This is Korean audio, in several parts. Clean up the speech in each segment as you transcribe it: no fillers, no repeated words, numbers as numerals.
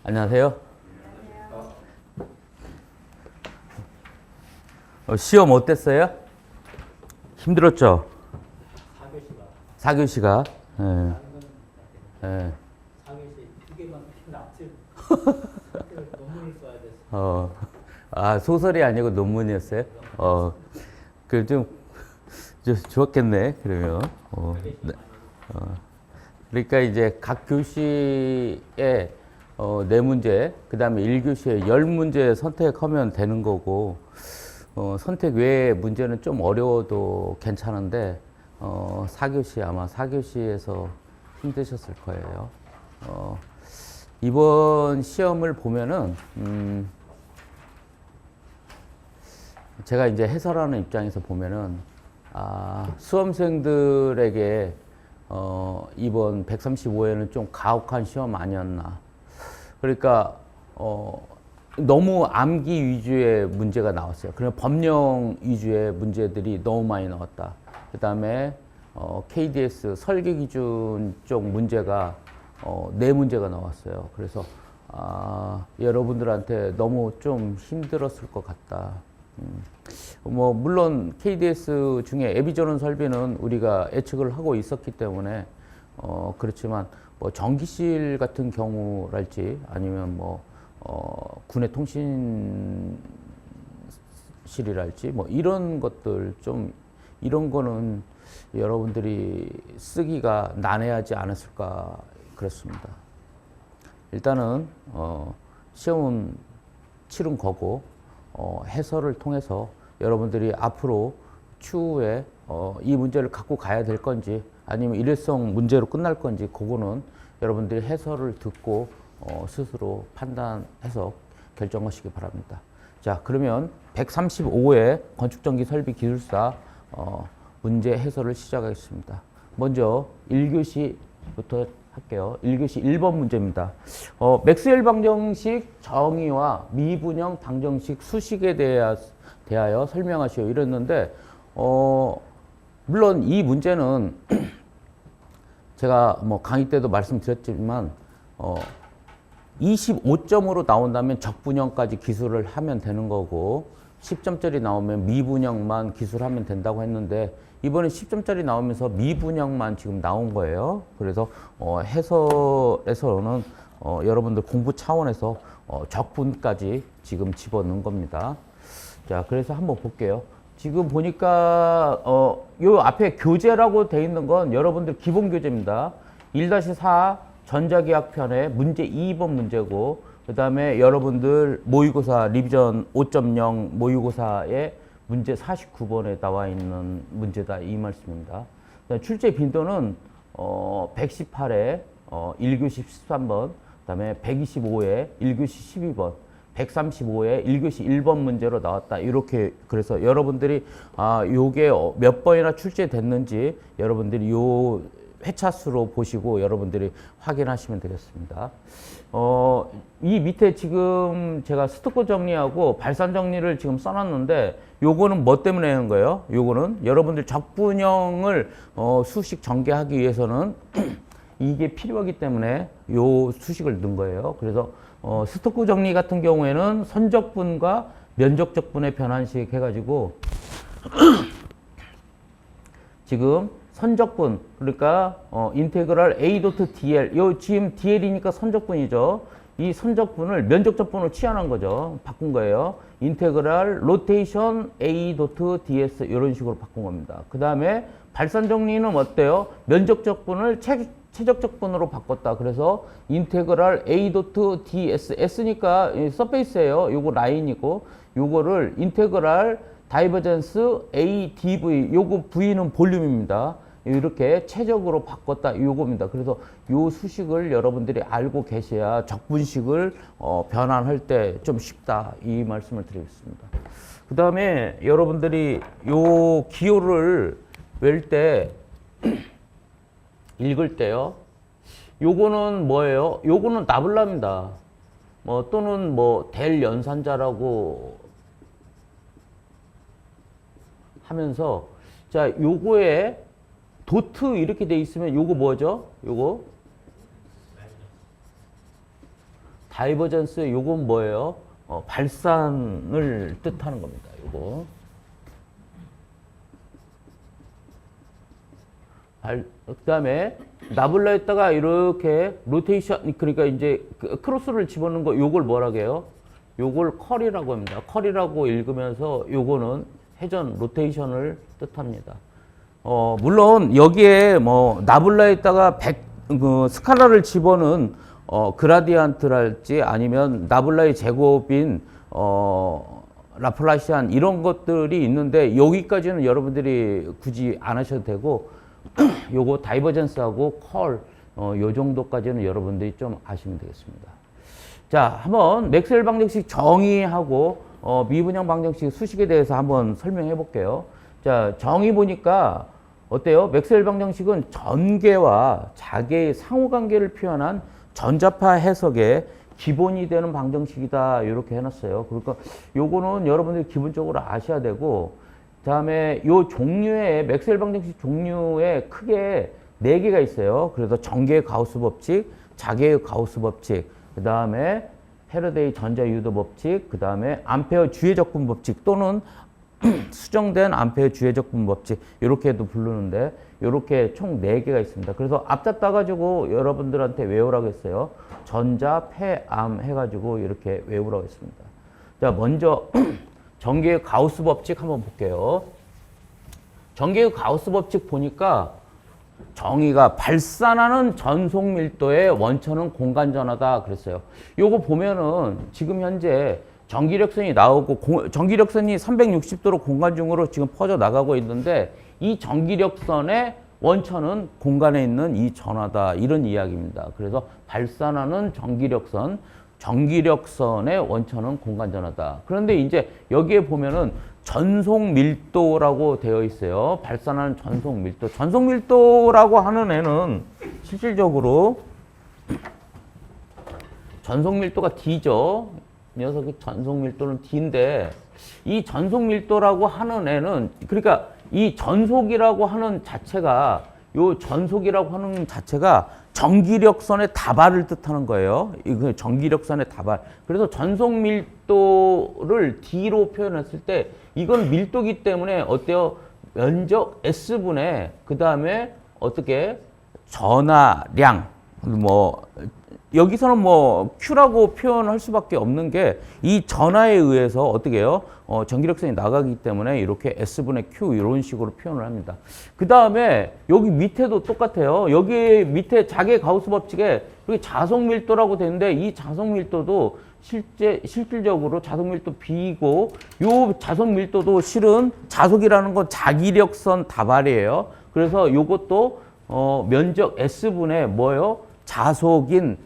안녕하세요. 시험 어땠어요? 힘들었죠? 4교시가. 예. 예. 4교시 2개만 낫지. 논문이 써야 돼서. 아, 소설이 아니고 논문이었어요? 그 좀 좋았겠네, 그러면. 네. 그러니까 이제 각 교시에 4문제, 그 다음에 1교시에 10문제 선택하면 되는 거고, 선택 외의 문제는 좀 어려워도 괜찮은데, 4교시, 아마 4교시에서 힘드셨을 거예요. 이번 시험을 보면은, 제가 이제 해설하는 입장에서 보면은, 수험생들에게, 이번 135회는 좀 가혹한 시험 아니었나. 그러니까, 너무 암기 위주의 문제가 나왔어요. 그러면 법령 위주의 문제들이 너무 많이 나왔다. 그 다음에 KDS 설계 기준 쪽 문제가 4문제가 나왔어요. 그래서 여러분들한테 너무 좀 힘들었을 것 같다. 뭐 물론 KDS 중에 애비전원 설비는 우리가 예측을 하고 있었기 때문에 그렇지만 뭐 전기실 같은 경우랄지 아니면 뭐 군의 통신실이랄지 뭐 이런 것들 좀 이런 거는 여러분들이 쓰기가 난해하지 않았을까 그렇습니다. 일단은 시험은 치른 거고 해설을 통해서 여러분들이 앞으로 추후에 이 문제를 갖고 가야 될 건지 아니면 일회성 문제로 끝날 건지 그거는 여러분들이 해설을 듣고 스스로 판단해서 결정하시기 바랍니다. 자, 그러면 135회 건축전기 설비 기술사 문제 해설을 시작하겠습니다. 먼저 1교시부터 할게요. 1교시 1번 문제입니다. 맥스웰 방정식 정의와 미분형 방정식 수식에 대하여 설명하시오 이랬는데 물론 이 문제는 제가 뭐 강의 때도 말씀드렸지만 25점으로 나온다면 적분형까지 기술을 하면 되는 거고 10점짜리 나오면 미분형만 기술하면 된다고 했는데 이번에 10점짜리 나오면서 미분형만 지금 나온 거예요. 그래서 해설에서는 여러분들 공부 차원에서 적분까지 지금 집어넣은 겁니다. 자, 그래서 한번 볼게요. 지금 보니까 요 앞에 교재라고 돼 있는 건 여러분들 기본 교재입니다. 1-4 전자기학편의 문제 2번 문제고 그 다음에 여러분들 모의고사 리비전 5.0 모의고사의 문제 49번에 나와 있는 문제다 이 말씀입니다. 출제 빈도는 118회 1교시 13번 그 다음에 125회 1교시 12번 135회 1교시 1번 문제로 나왔다. 이렇게 그래서 여러분들이 요게 몇 번이나 출제됐는지 여러분들이 요 회차수로 보시고 여러분들이 확인하시면 되겠습니다. 이 밑에 지금 제가 스토커 정리하고 발산 정리를 지금 써놨는데 요거는 뭐 때문에 하는 거예요? 요거는 여러분들 적분형을 수식 전개하기 위해서는 이게 필요하기 때문에 요 수식을 넣은 거예요. 그래서 스토커 정리 같은 경우에는 선적분과 면적적분의 변환식 해가지고 지금 선적분 그러니까 인테그랄 A 도트 DL 요 지금 DL이니까 선적분이죠. 이 선적분을 면적적분으로 치환한 거죠. 바꾼 거예요. 인테그랄 로테이션 A 도트 DS 이런 식으로 바꾼 겁니다. 그 다음에 발산 정리는 어때요? 면적적분을 최적적분으로 바꿨다. 그래서 인테그랄 A 도트 DS S니까 서페이스예요. 요거 라인이고 요거를 인테그랄 다이버전스 ADV 요거 V는 볼륨입니다. 이렇게 최적으로 바꿨다 요겁니다. 그래서 요 수식을 여러분들이 알고 계셔야 적분식을 변환할 때 좀 쉽다 이 말씀을 드리겠습니다. 그 다음에 여러분들이 요 기호를 외울 때 읽을 때요. 요거는 뭐예요? 요거는 나블라입니다. 뭐 또는 뭐 델 연산자라고 하면서 자, 요거에 도트 이렇게 돼 있으면 요거 뭐죠? 요거 다이버전스 요건 뭐예요? 발산을 뜻하는 겁니다. 요거. 그다음에 나블라에다가 이렇게 로테이션 그러니까 이제 크로스를 집어넣는 거 요걸 뭐라고 해요? 요걸 컬이라고 합니다. 컬이라고 읽으면서 요거는 회전 로테이션을 뜻합니다. 물론 여기에 뭐 나블라에다가 스칼라를 집어넣은 그라디안트랄지 아니면 나블라의 제곱인 라플라시안 이런 것들이 있는데 여기까지는 여러분들이 굳이 안 하셔도 되고 요거 다이버전스하고 컬 요 정도까지는 여러분들이 좀 아시면 되겠습니다. 자, 한번 맥스웰 방정식 정의하고 미분형 방정식 수식에 대해서 한번 설명해 볼게요. 자, 정의 보니까 어때요? 맥스웰 방정식은 전개와 자개의 상호관계를 표현한 전자파 해석의 기본이 되는 방정식이다. 이렇게 해놨어요. 그러니까 요거는 여러분들이 기본적으로 아셔야 되고 다음에 요 종류의 맥스웰 방정식 종류에 크게 4개가 있어요. 그래서 전개의 가우스 법칙, 자개의 가우스 법칙, 그 다음에 헤러데이 전자유도 법칙, 그 다음에 암페어 주의적분 법칙 또는 수정된 암페어 주의적분 법칙 이렇게도 부르는데 이렇게 총 4개가 있습니다. 그래서 앞자 따가지고 여러분들한테 외우라고 했어요. 전자, 폐, 암 해가지고 이렇게 외우라고 했습니다. 자, 먼저 전개의 가우스 법칙 한번 볼게요. 전개의 가우스 법칙 보니까 정의가 발산하는 전속 밀도의 원천은 공간 전하다 그랬어요. 요거 보면은 지금 현재 전기력선이 나오고 전기력선이 360도로 공간 중으로 지금 퍼져 나가고 있는데 이 전기력선의 원천은 공간에 있는 이 전하다 이런 이야기입니다. 그래서 발산하는 전기력선의 원천은 공간 전하다. 그런데 이제 여기에 보면은 전속 밀도라고 되어 있어요. 발산하는 전속 밀도. 전속 밀도라고 하는 애는 실질적으로 전속 밀도가 D죠. 녀석의 전속 밀도는 D인데 이 전속 밀도라고 하는 애는 그러니까 이 전속이라고 하는 자체가 요 전속이라고 하는 자체가 전기력선의 다발을 뜻하는 거예요. 이거 전기력선의 다발. 그래서 전속 밀도를 D로 표현했을 때 이건 밀도기 때문에 어때요? 면적 S분의 그 다음에 어떻게 전하량 뭐 여기서는 뭐 Q라고 표현할 수밖에 없는 게 이 전하에 의해서 어떻게 해요? 전기력선이 나가기 때문에 이렇게 S분의 Q 이런 식으로 표현을 합니다. 그 다음에 여기 밑에도 똑같아요. 여기 밑에 자개 가우스 법칙에 여기 자속 밀도라고 되는데 이 자속 밀도도 실질적으로 자속 밀도 B이고 요 자속 밀도도 실은 자속이라는 건 자기력선 다발이에요. 그래서 요것도 면적 S분의 뭐예요? 자속인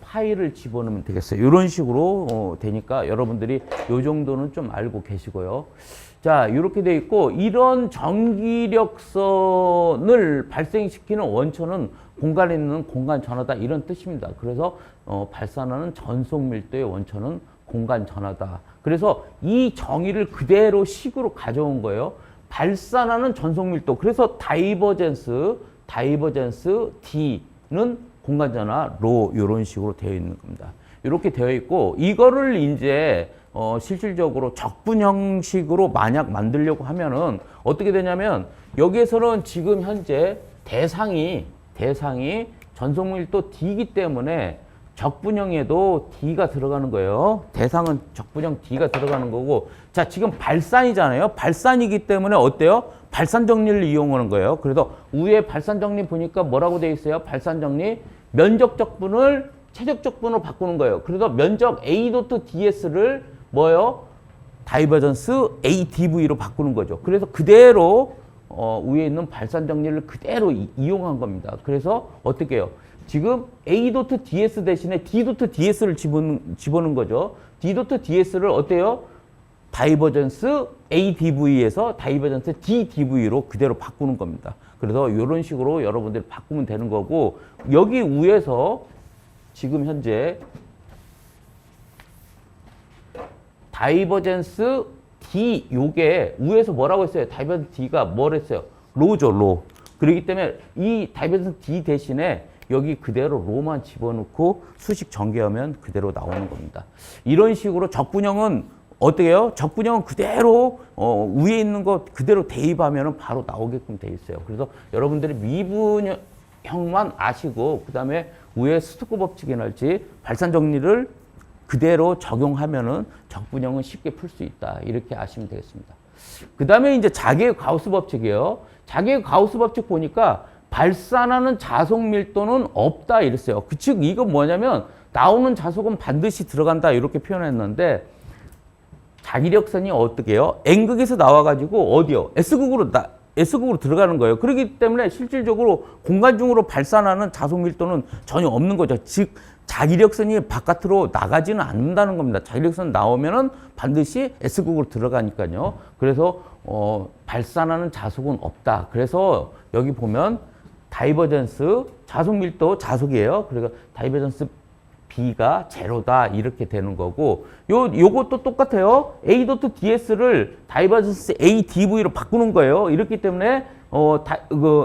파이를 집어넣으면 되겠어요. 이런 식으로 되니까 여러분들이 요 정도는 좀 알고 계시고요. 자, 이렇게 돼 있고 이런 전기력선을 발생시키는 원천은 공간에 있는 공간 전하다 이런 뜻입니다. 그래서 발산하는 전속 밀도의 원천은 공간 전하다. 그래서 이 정의를 그대로 식으로 가져온 거예요. 발산하는 전속 밀도. 그래서 다이버전스 D는 공간 전하 로 이런 식으로 되어 있는 겁니다. 이렇게 되어 있고 이거를 이제 실질적으로 적분 형식으로 만약 만들려고 하면은 어떻게 되냐면 여기에서는 지금 현재 대상이 전속 밀도 D이기 때문에 적분형에도 D가 들어가는 거예요. 대상은 적분형 D가 들어가는 거고 자, 지금 발산이잖아요. 발산이기 때문에 어때요? 발산 정리를 이용하는 거예요. 그래서 위에 발산 정리 보니까 뭐라고 되어 있어요? 발산 정리 면적 적분을 최적 적분으로 바꾸는 거예요. 그래서 면적 A.ds를 뭐예요? 다이버전스 ADV로 바꾸는 거죠. 그래서 그대로 위에 있는 발산 정리를 그대로 이용한 겁니다. 그래서 어떻게 해요? 지금 A.ds 대신에 D.ds를 집어넣은 거죠. D.ds를 어때요? 다이버전스 ADV에서 다이버전스 DDV로 그대로 바꾸는 겁니다. 그래서 이런 식으로 여러분들이 바꾸면 되는 거고 여기 위에서 지금 현재 다이버전스 D 요게 위에서 뭐라고 했어요? 다이버전스 D가 뭘 했어요? 로죠, 로. 그렇기 때문에 이 다이버전스 D 대신에 여기 그대로 로만 집어넣고 수식 전개하면 그대로 나오는 겁니다. 이런 식으로 적분형은 어떻게 해요? 적분형은 그대로 위에 있는 거 그대로 대입하면 바로 나오게끔 돼 있어요. 그래서 여러분들이 미분형만 아시고 그 다음에 위에 스토크 법칙이랄지 발산 정리를 그대로 적용하면은 적분형은 쉽게 풀 수 있다. 이렇게 아시면 되겠습니다. 그 다음에 이제 자기의 가우스 법칙이에요. 자기의 가우스 법칙 보니까 발산하는 자속 밀도는 없다 이랬어요. 즉 이건 뭐냐면 나오는 자속은 반드시 들어간다 이렇게 표현했는데 자기력선이 어떻게 해요? N극에서 나와가지고 어디요? S극으로 들어가는 거예요. 그렇기 때문에 실질적으로 공간 중으로 발산하는 자속 밀도는 전혀 없는 거죠. 즉 자기력선이 바깥으로 나가지는 않는다는 겁니다. 자기력선 나오면은 반드시 S극으로 들어가니까요. 그래서 발산하는 자속은 없다. 그래서 여기 보면 다이버전스 자속 밀도 자속이에요. 그러니까 다이버전스 B가 제로다 이렇게 되는 거고 요것도 똑같아요. A 도트 DS를 다이버전스 A DV로 바꾸는 거예요. 이렇기 때문에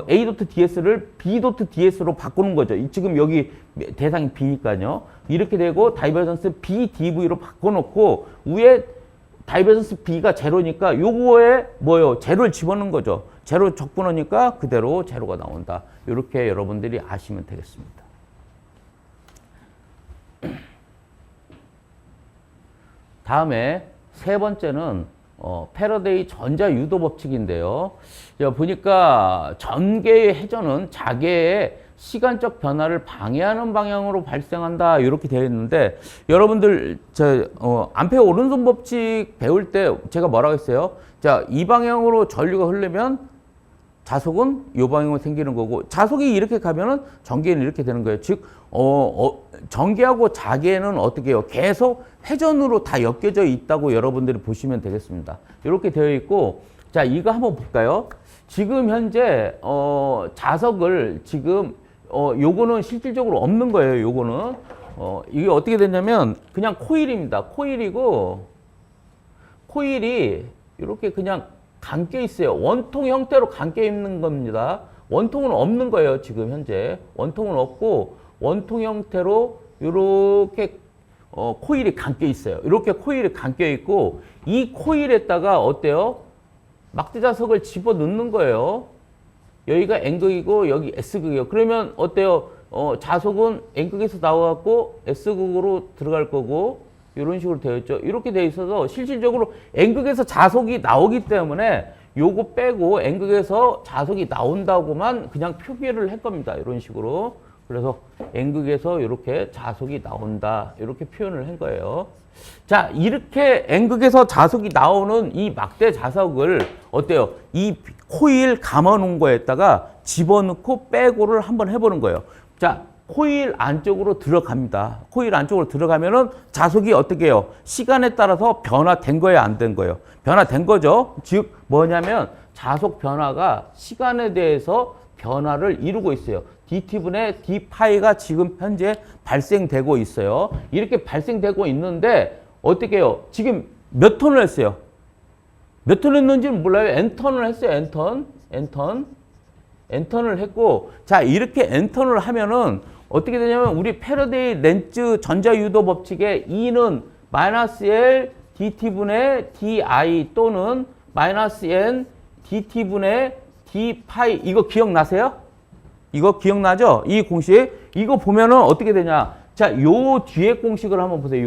A 도트 DS를 B 도트 DS로 바꾸는 거죠. 지금 여기 대상이 B니까요. 이렇게 되고 다이버전스 B DV로 바꿔놓고 위에 다이버전스 B가 제로니까 요거에 뭐요? 제로를 집어넣는 거죠. 제로 적분하니까 그대로 제로가 나온다. 이렇게 여러분들이 아시면 되겠습니다. 다음에 세 번째는 패러데이 전자유도 법칙인데요. 보니까 전개의 회전은 자개의 시간적 변화를 방해하는 방향으로 발생한다 이렇게 되어 있는데 여러분들 암페어 오른손 법칙 배울 때 제가 뭐라고 했어요? 자, 이 방향으로 전류가 흐르면 자속은 이 방향으로 생기는 거고 자속이 이렇게 가면은 전개는 이렇게 되는 거예요. 즉 전개하고 자개는 어떻게 해요? 계속 회전으로 다 엮여져 있다고 여러분들이 보시면 되겠습니다. 이렇게 되어 있고 자 이거 한번 볼까요? 지금 현재 자석을 지금 요거는 실질적으로 없는 거예요. 요거는 이게 어떻게 됐냐면 그냥 코일입니다. 코일이고 코일이 이렇게 그냥 감겨 있어요. 원통 형태로 감겨 있는 겁니다. 원통은 없는 거예요. 지금 현재 원통은 없고 원통 형태로 이렇게 코일이 감겨 있어요. 이렇게 코일이 감겨 있고 이 코일에다가 어때요? 막대 자석을 집어 넣는 거예요. 여기가 N극이고 여기 S극이에요. 그러면 어때요? 자석은 N극에서 나와갖고 S극으로 들어갈 거고 이런 식으로 되어 있죠. 이렇게 되어 있어서 실질적으로 N극에서 자석이 나오기 때문에 요거 빼고 N극에서 자석이 나온다고만 그냥 표기를 할 겁니다. 이런 식으로. 그래서 N극에서 이렇게 자석이 나온다. 이렇게 표현을 한 거예요. 자, 이렇게 N극에서 자석이 나오는 이 막대 자석을 어때요? 이 코일 감아 놓은 거에다가 집어넣고 빼고를 한번 해보는 거예요. 자, 코일 안쪽으로 들어갑니다. 코일 안쪽으로 들어가면은 자석이 어떻게 해요? 시간에 따라서 변화된 거예요? 안 된 거예요? 변화된 거죠. 즉 뭐냐면 자석 변화가 시간에 대해서 변화를 이루고 있어요. dt분의 d파이가 지금 현재 발생되고 있어요. 이렇게 발생되고 있는데 어떻게 해요? 지금 몇 턴을 했어요? 몇 턴 했는지는 몰라요. n턴을 했어요. n턴을 했고 자 이렇게 n턴을 하면은 어떻게 되냐면 우리 패러데이 렌츠 전자유도 법칙의 E는 마이너스 L dt분의 di 또는 마이너스 n dt분의 d파이 이거 기억나세요? 이거 기억나죠? 이 공식 이거 보면은 어떻게 되냐? 자, 요 뒤에 공식을 한번 보세요.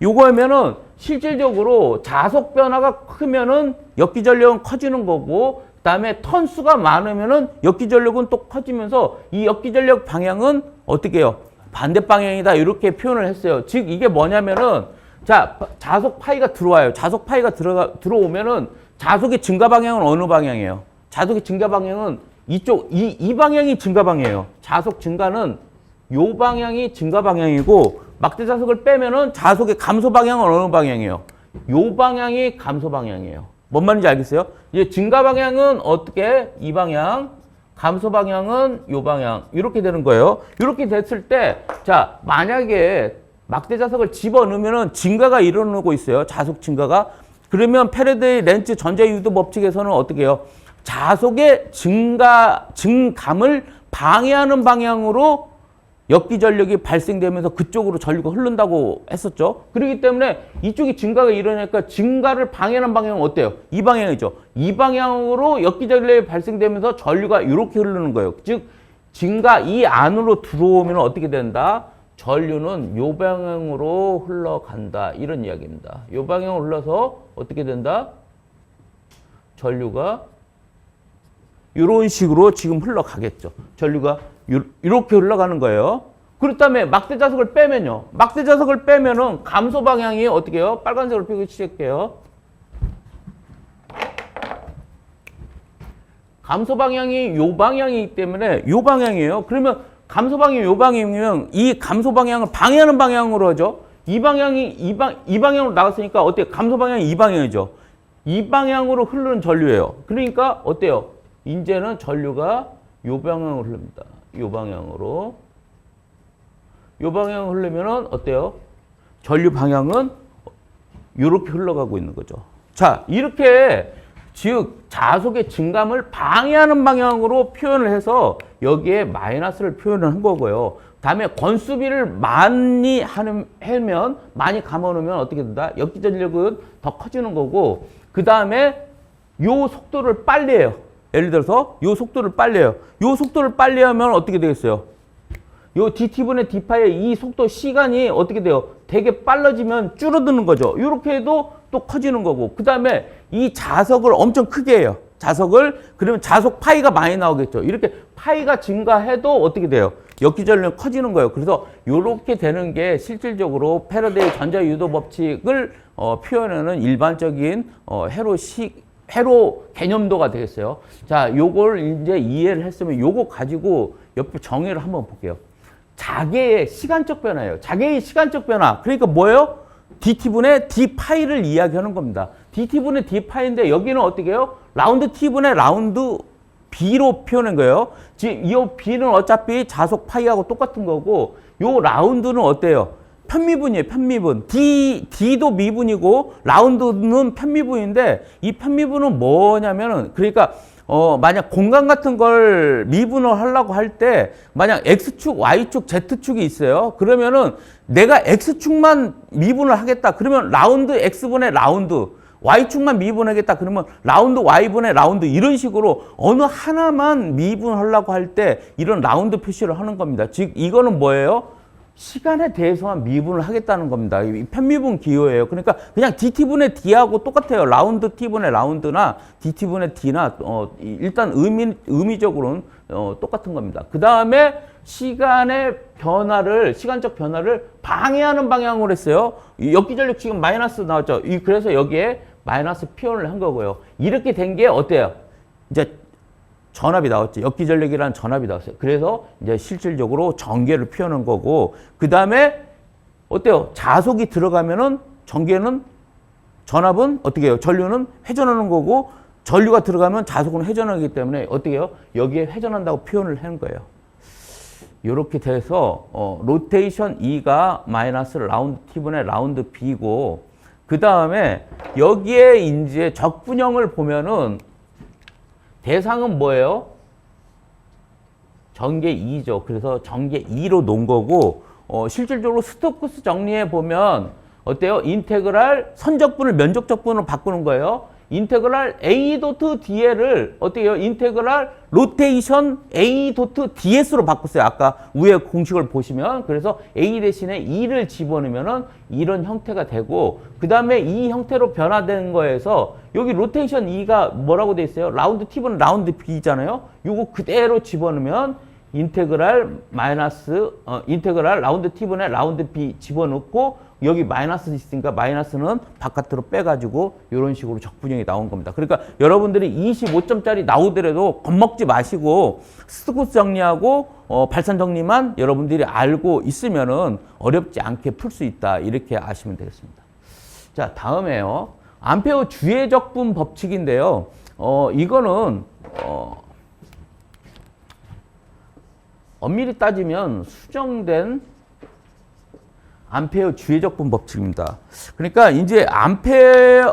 요거 하면은 실질적으로 자속 변화가 크면은 역기전력은 커지는 거고 그다음에 턴수가 많으면은 역기전력은 또 커지면서 이 역기전력 방향은 어떻게 해요? 반대 방향이다. 이렇게 표현을 했어요. 즉 이게 뭐냐면은 자, 자속 파이가 들어와요. 자속 파이가 들어오면은 자속의 증가 방향은 어느 방향이에요? 자속의 증가 방향은 이쪽 이 방향이 증가 방향이에요. 자속 증가는 요 방향이 증가 방향이고 막대 자석을 빼면은 자속의 감소 방향은 어느 방향이에요? 요 방향이 감소 방향이에요. 뭔 말인지 알겠어요? 이제 증가 방향은 어떻게? 이 방향, 감소 방향은 요 방향. 이렇게 되는 거예요. 이렇게 됐을 때, 자, 만약에 막대 자석을 집어넣으면은 증가가 일어나고 있어요. 자속 증가가. 그러면 패러데이 렌츠 전자유도 법칙에서는 어떻게 해요? 자속의 증감을 방해하는 방향으로 역기 전력이 발생되면서 그쪽으로 전류가 흐른다고 했었죠. 그렇기 때문에 이쪽이 증가가 일어나니까 증가를 방해하는 방향은 어때요? 이 방향이죠. 이 방향으로 역기 전력이 발생되면서 전류가 이렇게 흐르는 거예요. 즉 증가 이 안으로 들어오면 어떻게 된다? 전류는 이 방향으로 흘러간다. 이런 이야기입니다. 이 방향으로 흘러서 어떻게 된다? 전류가 이런 식으로 지금 흘러가겠죠. 전류가 이렇게 흘러가는 거예요. 그렇다면 막대 자석을 빼면요. 막대 자석을 빼면은 감소 방향이 어떻게 해요? 빨간색으로 표기 시작해요. 감소 방향이 요 방향이기 때문에 요 방향이에요. 그러면 감소 방향이 요 방향이면 이 감소 방향을 방해하는 방향으로 하죠. 이 방향이 이 방향으로 나갔으니까 어때요? 감소 방향이 이 방향이죠. 이 방향으로 흐르는 전류예요. 그러니까 어때요? 이제는 전류가 요 방향으로 흐릅니다. 요 방향으로. 요 방향으로 흐르면은 어때요? 전류 방향은 요렇게 흘러가고 있는 거죠. 자, 이렇게 즉 자속의 증감을 방해하는 방향으로 표현을 해서 여기에 마이너스를 표현을 한 거고요. 다음에 건수비를 많이 하면 많이 감아놓으면 어떻게 된다? 역기 전력은 더 커지는 거고 그 다음에 요 속도를 빨리 해요. 예를 들어서 요 속도를 빨리 해요. 요 속도를 빨리 하면 어떻게 되겠어요? 요 dt분의 d파의 이 속도 시간이 어떻게 돼요? 되게 빨라지면 줄어드는 거죠. 이렇게 해도 또 커지는 거고 그 다음에 이 자석을 엄청 크게 해요. 자석을 그러면 자속 파이가 많이 나오겠죠. 이렇게 파이가 증가해도 어떻게 돼요? 역기전력이 커지는 거예요. 그래서 이렇게 되는 게 실질적으로 패러데이 전자유도 법칙을 표현하는 일반적인 회로 개념도가 되겠어요. 자, 요걸 이제 이해를 했으면 요거 가지고 옆에 정의를 한번 볼게요. 자개의 시간적 변화예요. 자개의 시간적 변화. 그러니까 뭐예요? dt분의 d파이를 이야기하는 겁니다. dt분의 d파이인데 여기는 어떻게 해요? 라운드 t분의 라운드 b로 표현한 거예요. 즉, 이 b는 어차피 자속 파이하고 똑같은 거고 요 라운드는 어때요? 편미분이에요. 편미분. D도 미분이고 라운드는 편미분인데 이 편미분은 뭐냐면은 그러니까 만약 공간 같은 걸 미분을 하려고 할 때 만약 X축, Y축, Z축이 있어요. 그러면은 내가 X축만 미분을 하겠다. 그러면 라운드 X분의 라운드 Y축만 미분하겠다. 그러면 라운드 Y분의 라운드 이런 식으로 어느 하나만 미분하려고 할 때 이런 라운드 표시를 하는 겁니다. 즉 이거는 뭐예요? 시간에 대해서만 미분을 하겠다는 겁니다. 편미분 기호예요. 그러니까 그냥 dt분의 d하고 똑같아요. 라운드 t분의 라운드나 dt분의 d나 일단 의미적으로는 똑같은 겁니다. 그 다음에 시간의 변화를 시간적 변화를 방해하는 방향으로 했어요. 역기전력 지금 마이너스 나왔죠. 그래서 여기에 마이너스 표현을 한 거고요. 이렇게 된 게 어때요? 이제 전압이 나왔죠. 역기전력이라는 전압이 나왔어요. 그래서 이제 실질적으로 전개를 표현한 거고, 그 다음에 어때요? 자속이 들어가면은 전압은 어떻게 해요? 전류는 회전하는 거고, 전류가 들어가면 자속은 회전하기 때문에 어떻게 해요? 여기에 회전한다고 표현을 하는 거예요. 이렇게 돼서 로테이션 E가 마이너스 라운드 T분의 라운드 B고, 그 다음에 여기에 이제 적분형을 보면은 대상은 뭐예요? 전개 2죠. 그래서 전개 2로 놓은 거고 실질적으로 스토크스 정리해 보면 어때요? 인테그랄 선적분을 면적적분으로 바꾸는 거예요. 인테그랄 A 도트 dl을 어떻게 해요? 인테그랄 로테이션 A 도트 ds로 바꿨어요. 아까 위에 공식을 보시면 그래서 A 대신에 2를 집어넣으면은 이런 형태가 되고 그 다음에 이 형태로 변화된 거에서 여기 로테이션 2가 뭐라고 돼 있어요? 라운드 t분은 라운드 b잖아요. 요거 그대로 집어넣으면 인테그랄 인테그랄 라운드 t분의 라운드 b 집어넣고 여기 마이너스 있으니까 마이너스는 바깥으로 빼가지고 이런 식으로 적분형이 나온 겁니다. 그러니까 여러분들이 25점짜리 나오더라도 겁먹지 마시고 스토크스 정리하고 발산 정리만 여러분들이 알고 있으면은 어렵지 않게 풀 수 있다. 이렇게 아시면 되겠습니다. 자, 다음에요. 암페어 주의 적분 법칙인데요. 이거는 엄밀히 따지면 수정된 암페어 주의적분 법칙입니다. 그러니까 이제 암페어가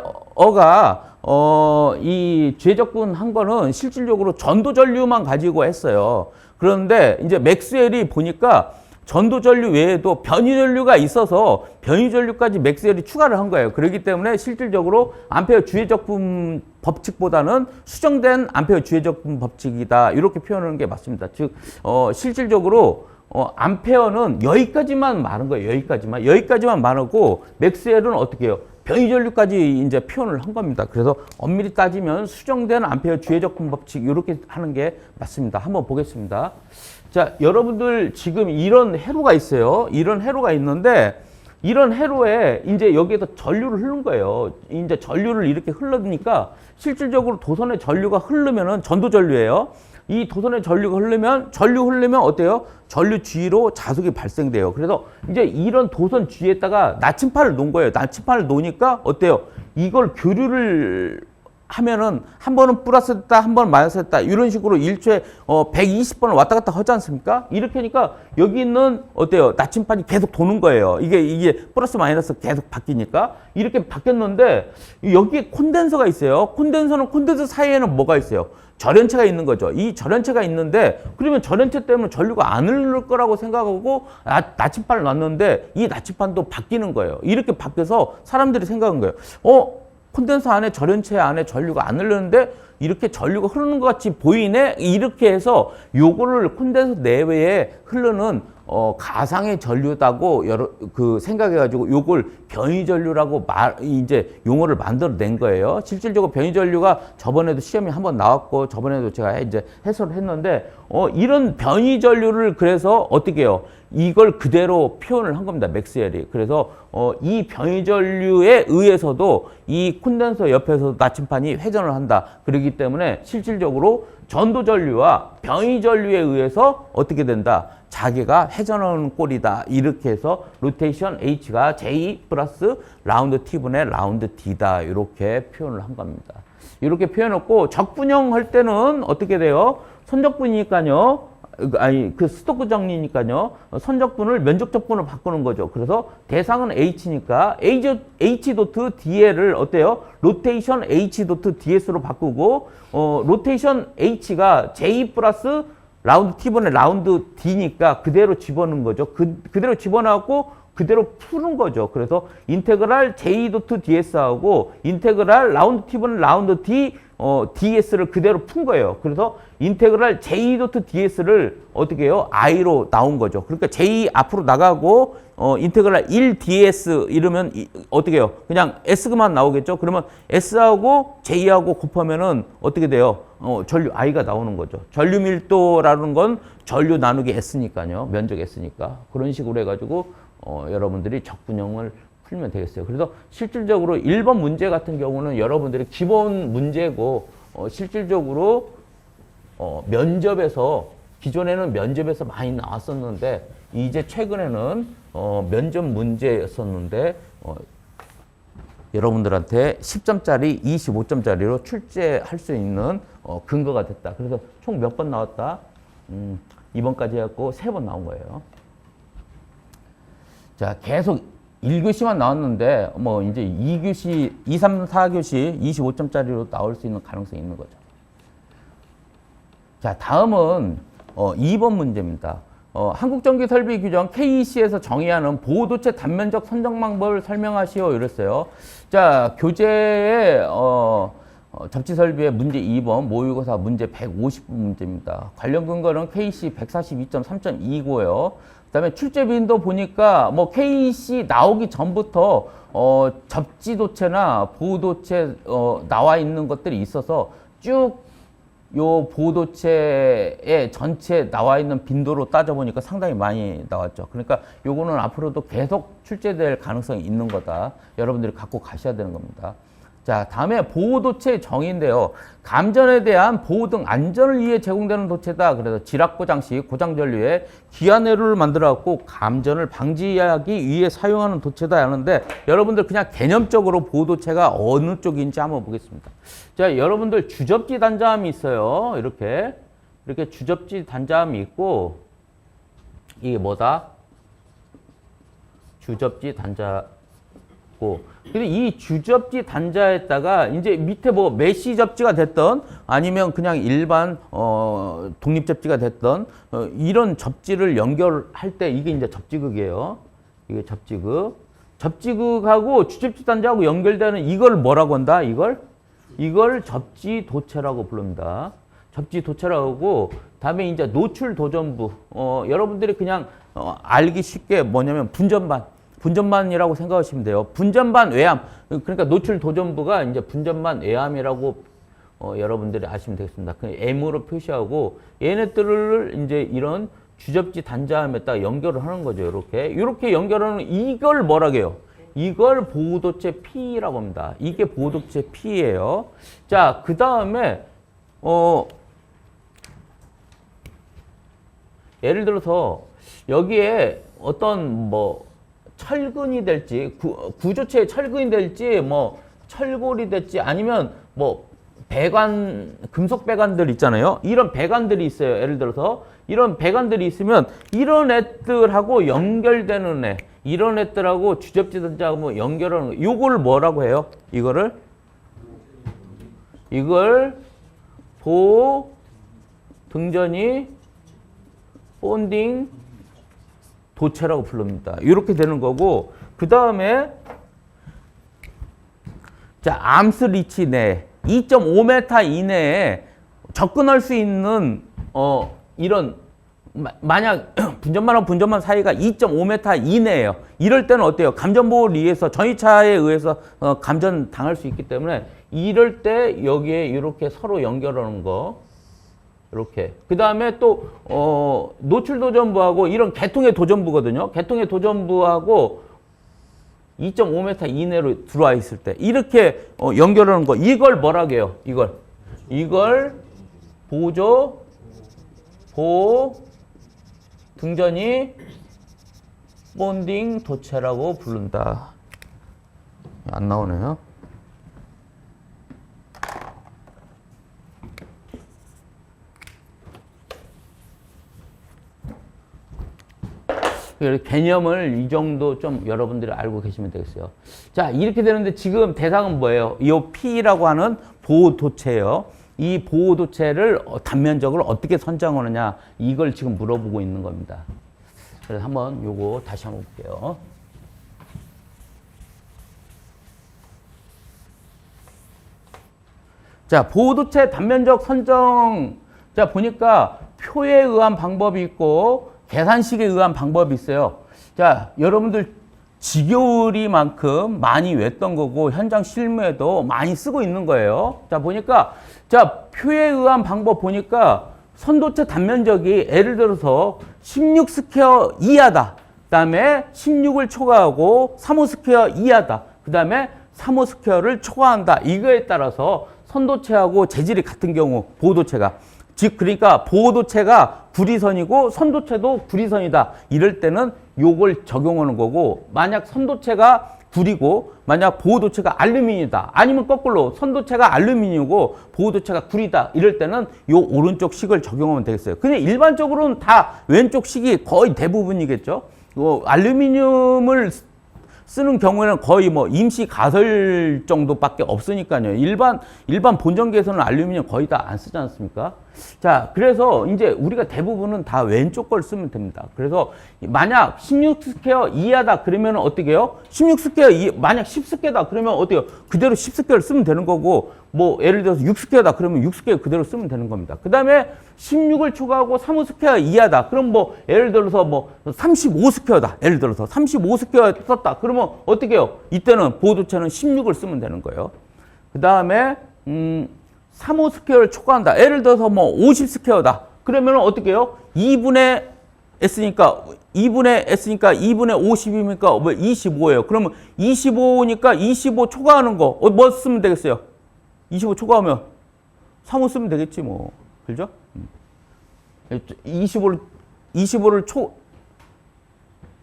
이 주의적분 한 거는 실질적으로 전도전류만 가지고 했어요. 그런데 이제 맥스웰이 보니까 전도전류 외에도 변이전류가 있어서 변이전류까지 맥스웰이 추가를 한 거예요. 그렇기 때문에 실질적으로 암페어 주의적분 법칙보다는 수정된 암페어 주의적분 법칙이다. 이렇게 표현하는 게 맞습니다. 즉, 실질적으로 암페어는 여기까지만 말한 거예요. 여기까지만 말하고 맥스웰은 어떻게 해요? 변이전류까지 이제 표현을 한 겁니다. 그래서 엄밀히 따지면 수정된 암페어 주의적분 법칙 이렇게 하는 게 맞습니다. 한번 보겠습니다. 자, 여러분들 지금 이런 회로가 있어요. 이런 회로가 있는데 이런 회로에 이제 여기에서 전류를 흐른 거예요. 이제 전류를 이렇게 흘러니까 실질적으로 도선의 전류가 흐르면은 전도전류예요. 이 도선의 전류가 전류 흐르면 어때요? 전류 주위로 자속이 발생돼요. 그래서 이제 이런 도선 주위에다가 나침판을 놓은 거예요. 나침판을 놓으니까 어때요? 이걸 교류를 하면은 한 번은 플러스 됐다, 한 번은 마이너스 됐다. 이런 식으로 일초에 120번을 왔다 갔다 하지 않습니까? 이렇게 하니까 여기 있는 어때요? 나침판이 계속 도는 거예요. 이게 플러스 마이너스 계속 바뀌니까 이렇게 바뀌었는데 여기에 콘덴서가 있어요. 콘덴서 사이에는 뭐가 있어요? 절연체가 있는 거죠. 이 절연체가 있는데 그러면 절연체 때문에 전류가 안 흐를 거라고 생각하고 나침판을 놨는데 이 나침판도 바뀌는 거예요. 이렇게 바뀌어서 사람들이 생각한 거예요. 콘덴서 안에 절연체 안에 전류가 안 흐르는데 이렇게 전류가 흐르는 것 같이 보이네? 이렇게 해서 요거를 콘덴서 내외에 흐르는 가상의 전류다고 생각해가지고 요걸 변이전류라고 이제 용어를 만들어낸 거예요. 실질적으로 변이전류가 저번에도 시험이 한번 나왔고 저번에도 제가 이제 해설을 했는데 이런 변이전류를 그래서 어떻게 해요? 이걸 그대로 표현을 한 겁니다. 맥스웰이. 그래서 이 변이전류에 의해서도 이 콘덴서 옆에서 나침판이 회전을 한다. 그렇기 때문에 실질적으로 전도전류와 변이전류에 의해서 어떻게 된다? 자기가 회전하는 꼴이다. 이렇게 해서 로테이션 H가 J 플러스 라운드 T분의 라운드 D다. 이렇게 표현을 한 겁니다. 이렇게 표현했고 적분형 할 때는 어떻게 돼요? 선적분이니까요. 그 스토크 정리니까요. 선적분을 면적적분으로 바꾸는 거죠. 그래서 대상은 H니까 H 도트 DL을 어때요? 로테이션 H 도트 DS로 바꾸고 로테이션 H가 J 플러스 라운드 T분의 라운드 D니까 그대로 집어넣은 거죠. 그대로 집어넣고 그대로 푸는 거죠. 그래서 인테그랄 J 도트 DS하고 인테그랄 라운드 T분의 라운드 D DS를 그대로 푼 거예요. 그래서 인테그랄 J 도트 DS를 어떻게 해요? I로 나온 거죠. 그러니까 J 앞으로 나가고 인테그랄 1ds 이러면 어떻게 해요? 그냥 S만 나오겠죠? 그러면 S하고 J하고 곱하면은 어떻게 돼요? 전류 I가 나오는 거죠. 전류 밀도라는 건 전류 나누기 S니까요. 면적 S니까. 그런 식으로 해가지고 여러분들이 적분형을 풀면 되겠어요. 그래서 실질적으로 1번 문제 같은 경우는 여러분들이 기본 문제고 실질적으로 면접에서 기존에는 면접에서 많이 나왔었는데 이제 최근에는 면접 문제였었는데 여러분들한테 10점짜리 25점짜리로 출제할 수 있는 근거가 됐다. 그래서 총 몇 번 나왔다? 이번까지 해갖고 3번 나온 거예요. 자, 계속 1교시만 나왔는데 뭐 이제 2교시, 2, 3, 4교시 25점짜리로 나올 수 있는 가능성이 있는 거죠. 자, 다음은 2번 문제입니다. 한국전기설비 규정 KEC에서 정의하는 보호도체 단면적 선정 방법을 설명하시오 이랬어요. 자, 교재에 접지설비의 문제 2번 모의고사 문제 150분 문제입니다. 관련 근거는 KEC 142.3.2고요. 그다음에 출제 빈도 보니까 뭐 KEC 나오기 전부터 접지도체나 보호도체 나와 있는 것들이 있어서 쭉 요 보호도체의 전체 나와 있는 빈도로 따져보니까 상당히 많이 나왔죠. 그러니까 요거는 앞으로도 계속 출제될 가능성이 있는 거다. 여러분들이 갖고 가셔야 되는 겁니다. 자, 다음에 보호도체의 정의인데요. 감전에 대한 보호 등 안전을 위해 제공되는 도체다. 그래서 지락고장 시 고장전류에 기한회로를 만들어갖고 감전을 방지하기 위해 사용하는 도체다 하는데 여러분들 그냥 개념적으로 보호도체가 어느 쪽인지 한번 보겠습니다. 자, 여러분들 주접지 단자함이 있어요. 이렇게 주접지 단자함이 있고 이게 뭐다? 주접지 단자고, 근데 이 주접지 단자에다가 이제 밑에 뭐 메쉬 접지가 됐던 아니면 그냥 일반 독립 접지가 됐던 이런 접지를 연결할 때 이게 이제 접지극이에요. 이게 접지극. 접지극하고 주접지 단자하고 연결되는 이걸 뭐라고 한다? 이걸 접지 도체라고 부릅니다. 접지 도체라고 하고, 다음에 이제 노출 도전부. 여러분들이 그냥 알기 쉽게 뭐냐면 분전반이라고 생각하시면 돼요. 분전반 외암. 그러니까 노출 도전부가 이제 분전반 외암이라고 여러분들이 아시면 되겠습니다. 그냥 M으로 표시하고 얘네들을 이제 이런 주접지 단자함에다 연결을 하는 거죠. 이렇게 연결하는 이걸 뭐라고 해요? 이걸 보호도체 P라고 합니다. 이게 보호도체 P예요. 자, 그 다음에 예를 들어서 여기에 어떤 뭐 철근이 될지 구조체의 철근이 될지 뭐 철골이 될지 아니면 뭐 배관 금속 배관들 있잖아요. 이런 배관들이 있어요. 예를 들어서 이런 배관들이 있으면 이런 애들하고 연결되는 애, 이런 애들하고 주접지 단자하고 연결하는 거, 요걸 뭐라고 해요? 이걸 보호 등전이 본딩 도체라고 부릅니다. 이렇게 되는 거고, 그 다음에 자, 암스 리치 내 2.5m 이내에 접근할 수 있는 이런 만약 분전반하고 분전반 사이가 2.5m 이내예요. 이럴 때는 어때요? 감전보호를 위해서 전이차에 의해서 감전 당할 수 있기 때문에 이럴 때 여기에 이렇게 서로 연결하는 거. 이렇게. 그 다음에 또 노출 도전부하고 이런 개통의 도전부거든요. 개통의 도전부하고 2.5m 이내로 들어와 있을 때 이렇게 연결하는 거. 이걸 뭐라고 해요? 이걸 보호 등전이 본딩 도체라고 부른다. 안 나오네요. 개념을 이 정도 좀 여러분들이 알고 계시면 되겠어요. 자, 이렇게 되는데 지금 대상은 뭐예요? 이 P라고 하는 보호도체예요. 이 보호도체를 단면적으로 어떻게 선정하느냐, 이걸 지금 물어보고 있는 겁니다. 그래서 한번 요거 다시 한번 볼게요. 자, 보호도체 단면적 선정. 자, 보니까 표에 의한 방법이 있고 계산식에 의한 방법이 있어요. 자, 여러분들 지겨울이만큼 많이 외웠던 거고 현장 실무에도 많이 쓰고 있는 거예요. 자, 보니까 자, 표에 의한 방법 보니까 선도체 단면적이 예를 들어서 16스퀘어 이하다. 그 다음에 16을 초과하고 35스퀘어 이하다. 그 다음에 35스퀘어를 초과한다. 이거에 따라서 선도체하고 재질이 같은 경우 보호도체가, 즉 그러니까 보호도체가 구리선이고 선도체도 구리선이다. 이럴 때는 요걸 적용하는 거고, 만약 선도체가 구리고 만약 보호도체가 알루미늄이다. 아니면 거꾸로 선도체가 알루미늄이고 보호도체가 구리다. 이럴 때는 요 오른쪽 식을 적용하면 되겠어요. 그냥 일반적으로는 다 왼쪽 식이 거의 대부분이겠죠. 알루미늄을 쓰는 경우에는 거의 뭐 임시 가설 정도밖에 없으니까요. 일반 본전기에서는 알루미늄 거의 다 안 쓰지 않습니까? 자, 그래서 이제 우리가 대부분은 다 왼쪽 걸 쓰면 됩니다. 그래서 만약 16스퀘어 이하다 그러면 어떻게 해요? 16스퀘어 만약 10스퀘어다 그러면 어때요? 그대로 10스퀘어를 쓰면 되는 거고, 뭐 예를 들어서 6스퀘어다 그러면 6스퀘어 그대로 쓰면 되는 겁니다. 그 다음에 16을 초과하고 35스퀘어 이하다. 그럼 뭐 예를 들어서 뭐 35스퀘어다. 예를 들어서 35스퀘어 썼다. 그러면 어떻게 해요? 이때는 보호도체는 16을 쓰면 되는 거예요. 그 다음에 35스퀘어를 초과한다. 예를 들어서 뭐 50스퀘어다. 그러면 어떻게 해요? 2분의 S니까 2분의 50이니까 뭐 25예요. 그러면 25니까 25 초과하는 거 뭐 쓰면 되겠어요? 25 초과하면 35 쓰면 되겠지 뭐. 그죠? 25를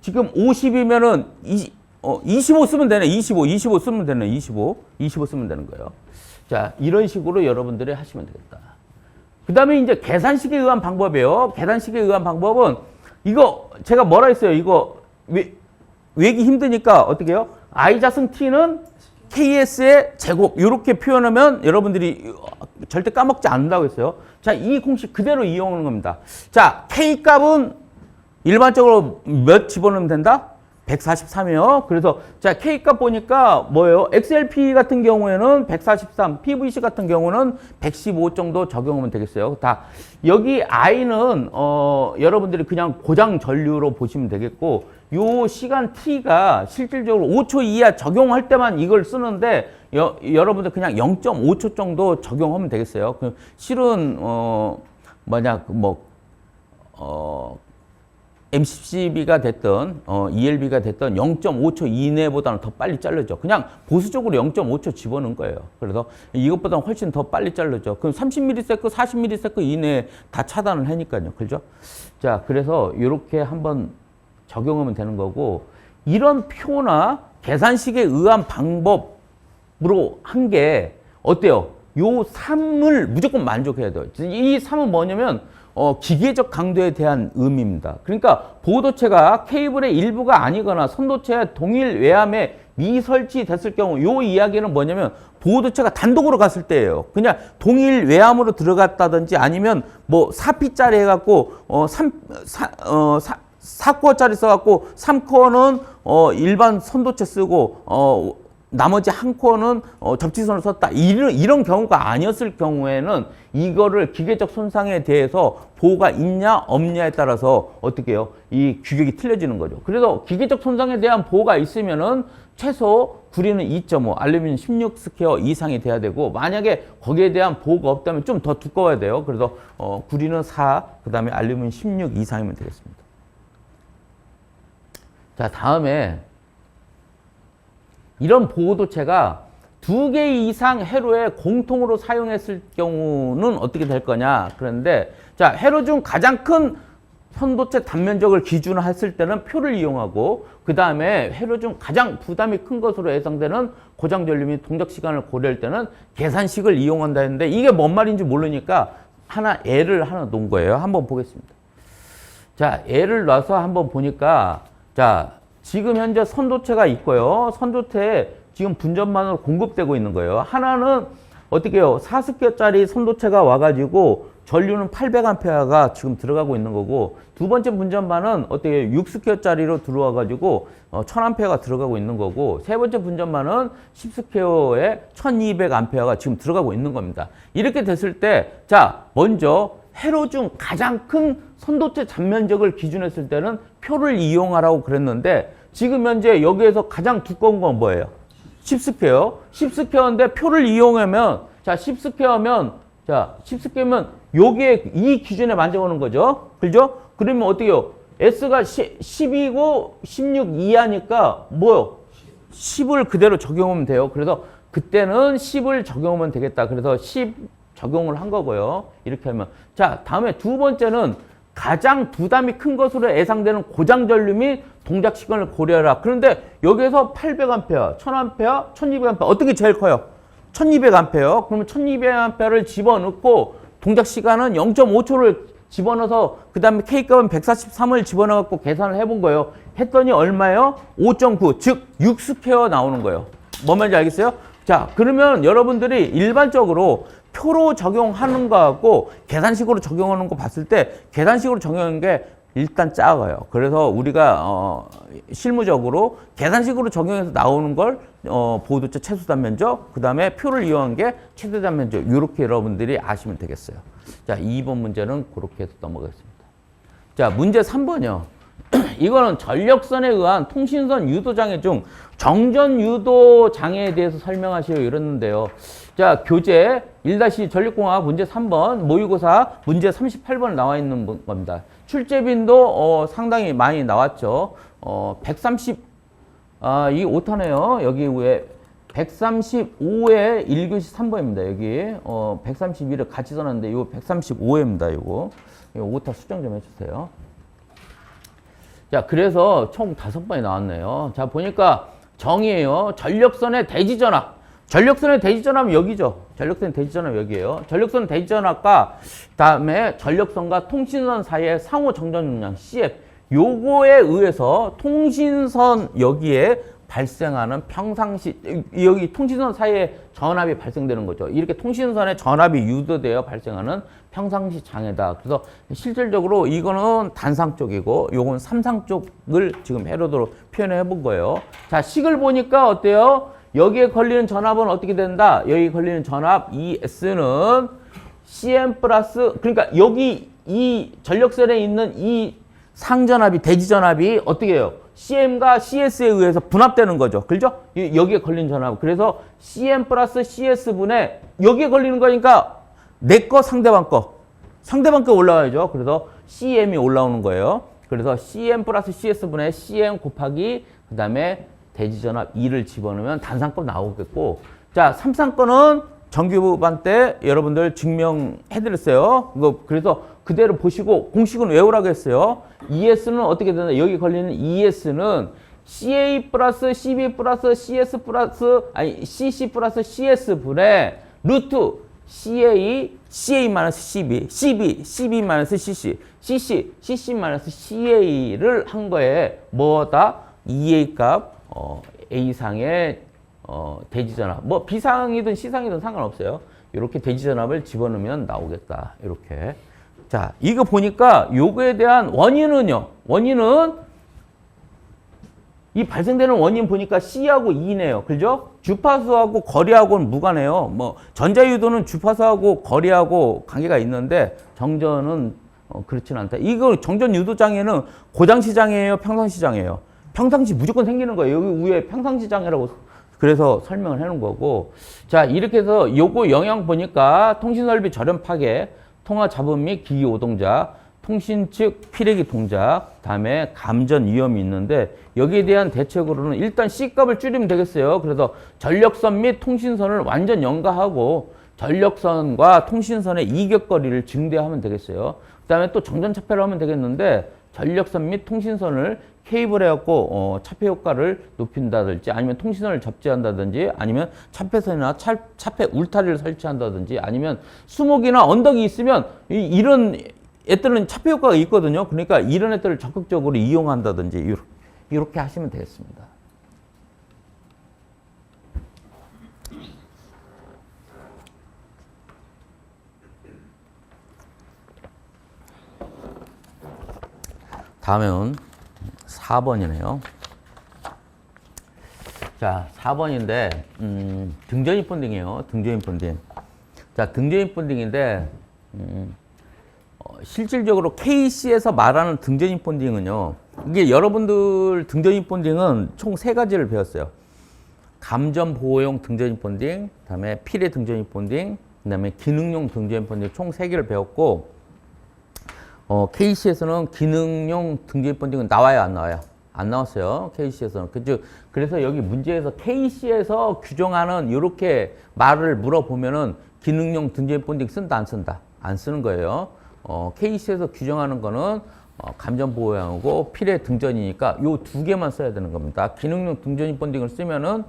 지금 50이면은 25 쓰면 되네. 25 쓰면 되네. 25 쓰면 되는 거예요. 자, 이런 식으로 여러분들이 하시면 되겠다. 그 다음에 이제 계산식에 의한 방법이에요. 계산식에 의한 방법은 이거 제가 뭐라 했어요? 이거 외기 힘드니까 어떻게 해요? I-자승 T는 KS의 제곱 이렇게 표현하면 여러분들이 절대 까먹지 않는다고 했어요. 자, 이 공식 그대로 이용하는 겁니다. 자, K 값은 일반적으로 몇 집어넣으면 된다? 143이요. 그래서 자, K 값 보니까 뭐예요? XLP 같은 경우에는 143, PVC 같은 경우는 115 정도 적용하면 되겠어요. 다 여기 I는 여러분들이 그냥 고장 전류로 보시면 되겠고, 요 시간 T가 실질적으로 5초 이하 적용할 때만 이걸 쓰는데 여러분들 그냥 0.5초 정도 적용하면 되겠어요. 실은 MCB가 됐든 ELB가 됐든 0.5초 이내보다는 더 빨리 자르죠. 그냥 보수적으로 0.5초 집어넣은 거예요. 그래서 이것보다는 훨씬 더 빨리 자르죠. 그럼 30ms, 40ms 이내에 다 차단을 하니까요. 그죠? 자, 그래서 이렇게 한번 적용하면 되는 거고, 이런 표나 계산식에 의한 방법으로 한 게 어때요? 요 3을 무조건 만족해야 돼요. 이 3은 뭐냐면 기계적 강도에 대한 의미입니다. 그러니까 보도체가 케이블의 일부가 아니거나 선도체의 동일 외암에 미설치됐을 경우, 요 이야기는 뭐냐면 보도체가 단독으로 갔을 때예요. 그냥 동일 외암으로 들어갔다든지 아니면 뭐 4P짜리 해갖고 4코어짜리 써갖고 3코어는 일반 선도체 쓰고 나머지 한 코어는 접지선을 썼다. 이런 경우가 아니었을 경우에는 이거를 기계적 손상에 대해서 보호가 있냐 없냐에 따라서 어떻게 해요? 이 규격이 틀려지는 거죠. 그래서 기계적 손상에 대한 보호가 있으면은 최소 구리는 2.5, 알루미늄 16 스퀘어 이상이 돼야 되고, 만약에 거기에 대한 보호가 없다면 좀 더 두꺼워야 돼요. 그래서 구리는 4, 그 다음에 알루미늄 16 이상이면 되겠습니다. 자, 다음에 이런 보호도체가 2개 이상 회로에 공통으로 사용했을 경우는 어떻게 될 거냐. 그런데 자, 회로 중 가장 큰 선도체 단면적을 기준으로 했을 때는 표를 이용하고, 그 다음에 회로 중 가장 부담이 큰 것으로 예상되는 고장 전류 및 동작 시간을 고려할 때는 계산식을 이용한다 했는데, 이게 뭔 말인지 모르니까 예를 하나 놓은 거예요. 한번 보겠습니다. 자, 예를 놔서 한번 보니까, 자, 지금 현재 선도체가 있고요. 선도체에 지금 분전만으로 공급되고 있는 거예요. 하나는 어떻게 해요? 4스퀘어짜리 선도체가 와가지고 전류는 800A가 지금 들어가고 있는 거고, 두 번째 분전만은 어떻게 6스퀘어짜리로 들어와가지고 1000A가 들어가고 있는 거고, 세 번째 분전만은 10스퀘어에 1200A가 지금 들어가고 있는 겁니다. 이렇게 됐을 때, 자, 먼저 회로 중 가장 큰 선도체 잔면적을 기준했을 때는 표를 이용하라고 그랬는데, 지금 현재 여기에서 가장 두꺼운 건 뭐예요? 10스퀘어. 10스퀘어인데 표를 이용하면, 자, 10스퀘어면 여기에 이 기준에 만져오는 거죠. 그죠? 그러면 어떻게 해요? S가 10이고 16 이하니까 뭐요? 10을 그대로 적용하면 돼요. 그래서 그때는 10을 적용하면 되겠다. 그래서 10 적용을 한 거고요. 이렇게 하면. 자, 다음에 두 번째는 가장 부담이 큰 것으로 예상되는 고장 전류 및 동작 시간을 고려하라. 그런데 여기에서 800A, 1000A, 1200A 어떻게 제일 커요? 1200A. 그러면 1200A를 집어넣고 동작 시간은 0.5초를 집어넣어서 그 다음에 K값은 143을 집어넣어갖고 계산을 해본 거예요. 했더니 얼마예요? 5.9, 즉 6스퀘어 나오는 거예요. 뭔 말인지 알겠어요? 자, 그러면 여러분들이 일반적으로 표로 적용하는 거하고 계산식으로 적용하는 거 봤을 때 계산식으로 적용하는 게 일단 작아요. 그래서 우리가 실무적으로 계산식으로 적용해서 나오는 걸 보호도체 최소 단면적, 그 다음에 표를 이용한 게 최대 단면적, 이렇게 여러분들이 아시면 되겠어요. 자, 2번 문제는 그렇게 해서 넘어가겠습니다. 자, 문제 3번이요. 이거는 전력선에 의한 통신선 유도 장애 중 정전 유도 장애에 대해서 설명하시오 이랬는데요. 자, 교재 1- 전력공학 문제 3번, 모의고사 문제 38번 나와 있는 겁니다. 출제빈도 상당히 많이 나왔죠. 130, 이게 오타네요. 여기 왜 135에 1교시 3번입니다. 여기 131을 같이 써놨는데 이거 135회입니다. 이거 오타 수정 좀 해주세요. 자, 그래서 총 5번이 나왔네요. 자, 보니까 정의예요. 전력선의 대지전압. 전력선의 대지전압은 여기죠. 전력선의 대지전압 여기에요. 전력선 대지전압과 다음에 전력선과 통신선 사이의 상호 정전 용량 CF. 요거에 의해서 통신선 여기에 발생하는 평상시 여기 통신선 사이에 전압이 발생되는 거죠. 이렇게 통신선에 전압이 유도되어 발생하는 평상시 장애다. 그래서 실질적으로 이거는 단상 쪽이고 요건 삼상 쪽을 지금 회로도로 표현해 본 거예요. 자, 식을 보니까 어때요? 여기에 걸리는 전압은 어떻게 된다? 여기 걸리는 전압 ES는 CM 플러스 그러니까 여기 이 전력선에 있는 이 상전압이 대지전압이 어떻게 해요? CM과 CS에 의해서 분합되는 거죠. 그렇죠? 여기에 걸린 전압. 그래서 CM 플러스 CS분의 여기에 걸리는 거니까 내 거 상대방 거. 상대방 거 올라와야죠. 그래서 CM이 올라오는 거예요. 그래서 CM 플러스 CS분의 CM 곱하기 그 다음에 대지전압 2를 집어넣으면 단상권 나오겠고 자, 삼상권은 정규반 때 여러분들 증명해드렸어요. 그래서 그대로 보시고 공식은 외우라고 했어요. ES는 어떻게 되나? 여기 걸리는 ES는 CA 플러스 CB 플러스 CS 플러스 아니 CC 플러스 CS분의 루트 CA 마이너스 CB, CB 마이너스 CC, CC 마이너스 CA를 한 거에 뭐다? EA 값 A상의 대지전압 뭐 B상이든 C상이든 상관없어요. 이렇게 대지전압을 집어넣으면 나오겠다. 이렇게. 자, 이거 보니까 요거에 대한 원인은요. 원인은 이 발생되는 원인 보니까 C하고 E네요. 그죠? 주파수하고 거리하고는 무관해요. 뭐 전자유도는 주파수하고 거리하고 관계가 있는데 정전은 그렇지는 않다. 이거 정전 유도 장애는 고장시 장애예요, 평상시 장애예요. 평상시 무조건 생기는 거예요. 여기 위에 평상시 장애라고 그래서 설명을 해놓은 거고. 자, 이렇게 해서 요거 영향 보니까 통신설비 저렴 파괴, 통화 잡음 및 기기 오동작, 통신 측 피레기 동작, 다음에 감전 위험이 있는데 여기에 대한 대책으로는 일단 C값을 줄이면 되겠어요. 그래서 전력선 및 통신선을 완전 연가하고 전력선과 통신선의 이격거리를 증대하면 되겠어요. 그 다음에 또 정전차폐를 하면 되겠는데 전력선 및 통신선을 케이블 해갖고 차폐 효과를 높인다든지 아니면 통신선을 접지한다든지 아니면 차폐선이나 차폐 울타리를 설치한다든지 아니면 수목이나 언덕이 있으면 이런 애들은 차폐 효과가 있거든요. 그러니까 이런 애들을 적극적으로 이용한다든지 이렇게 하시면 되겠습니다. 다음은 4번이네요. 자, 4번인데 등전입 본딩이에요. 등전입 본딩. 자, 등전입 본딩인데 실질적으로 KC에서 말하는 등전입 본딩은요. 이게 여러분들 등전입 본딩은 총 3가지를 배웠어요. 감전 보호용 등전입 본딩, 그다음에 필의 등전입 본딩, 그다음에 기능용 등전입 본딩 총 3개를 배웠고 KC에서는 기능용 등전입 본딩은 나와요, 안 나와요? 안 나왔어요. KC에서는. 그래서 여기 문제에서 KC에서 규정하는 이렇게 말을 물어보면은 기능용 등전입 본딩 쓴다, 안 쓴다? 안 쓰는 거예요. KC에서 규정하는 거는 감전 보호용하고 필의 등전이니까 요 2개만 써야 되는 겁니다. 기능용 등전입 본딩을 쓰면은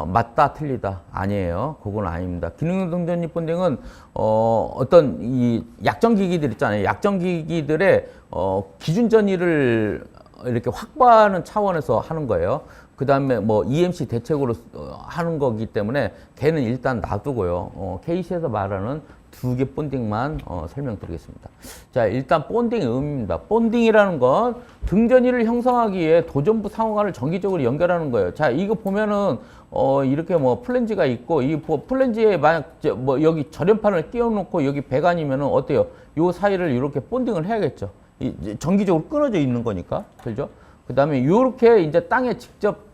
맞다, 틀리다. 아니에요. 그건 아닙니다. 기능용 등전입 본딩은 어떤 이 약정기기들 있잖아요. 약정기기들의 기준 전이를 이렇게 확보하는 차원에서 하는 거예요. 그 다음에 뭐 EMC 대책으로 하는 거기 때문에 걔는 일단 놔두고요. KC에서 말하는 2개 본딩만 설명드리겠습니다. 자, 일단 본딩의 의미입니다. 본딩이라는 건 등전이를 형성하기 위해 도전부 상호간을 정기적으로 연결하는 거예요. 자, 이거 보면은 이렇게 뭐 플랜지가 있고 이 플랜지에 만약 뭐 여기 절연판을 끼워놓고 여기 배관이면은 어때요? 요 사이를 이렇게 본딩을 해야겠죠. 정기적으로 끊어져 있는 거니까, 그죠? 그 다음에 이렇게 이제 땅에 직접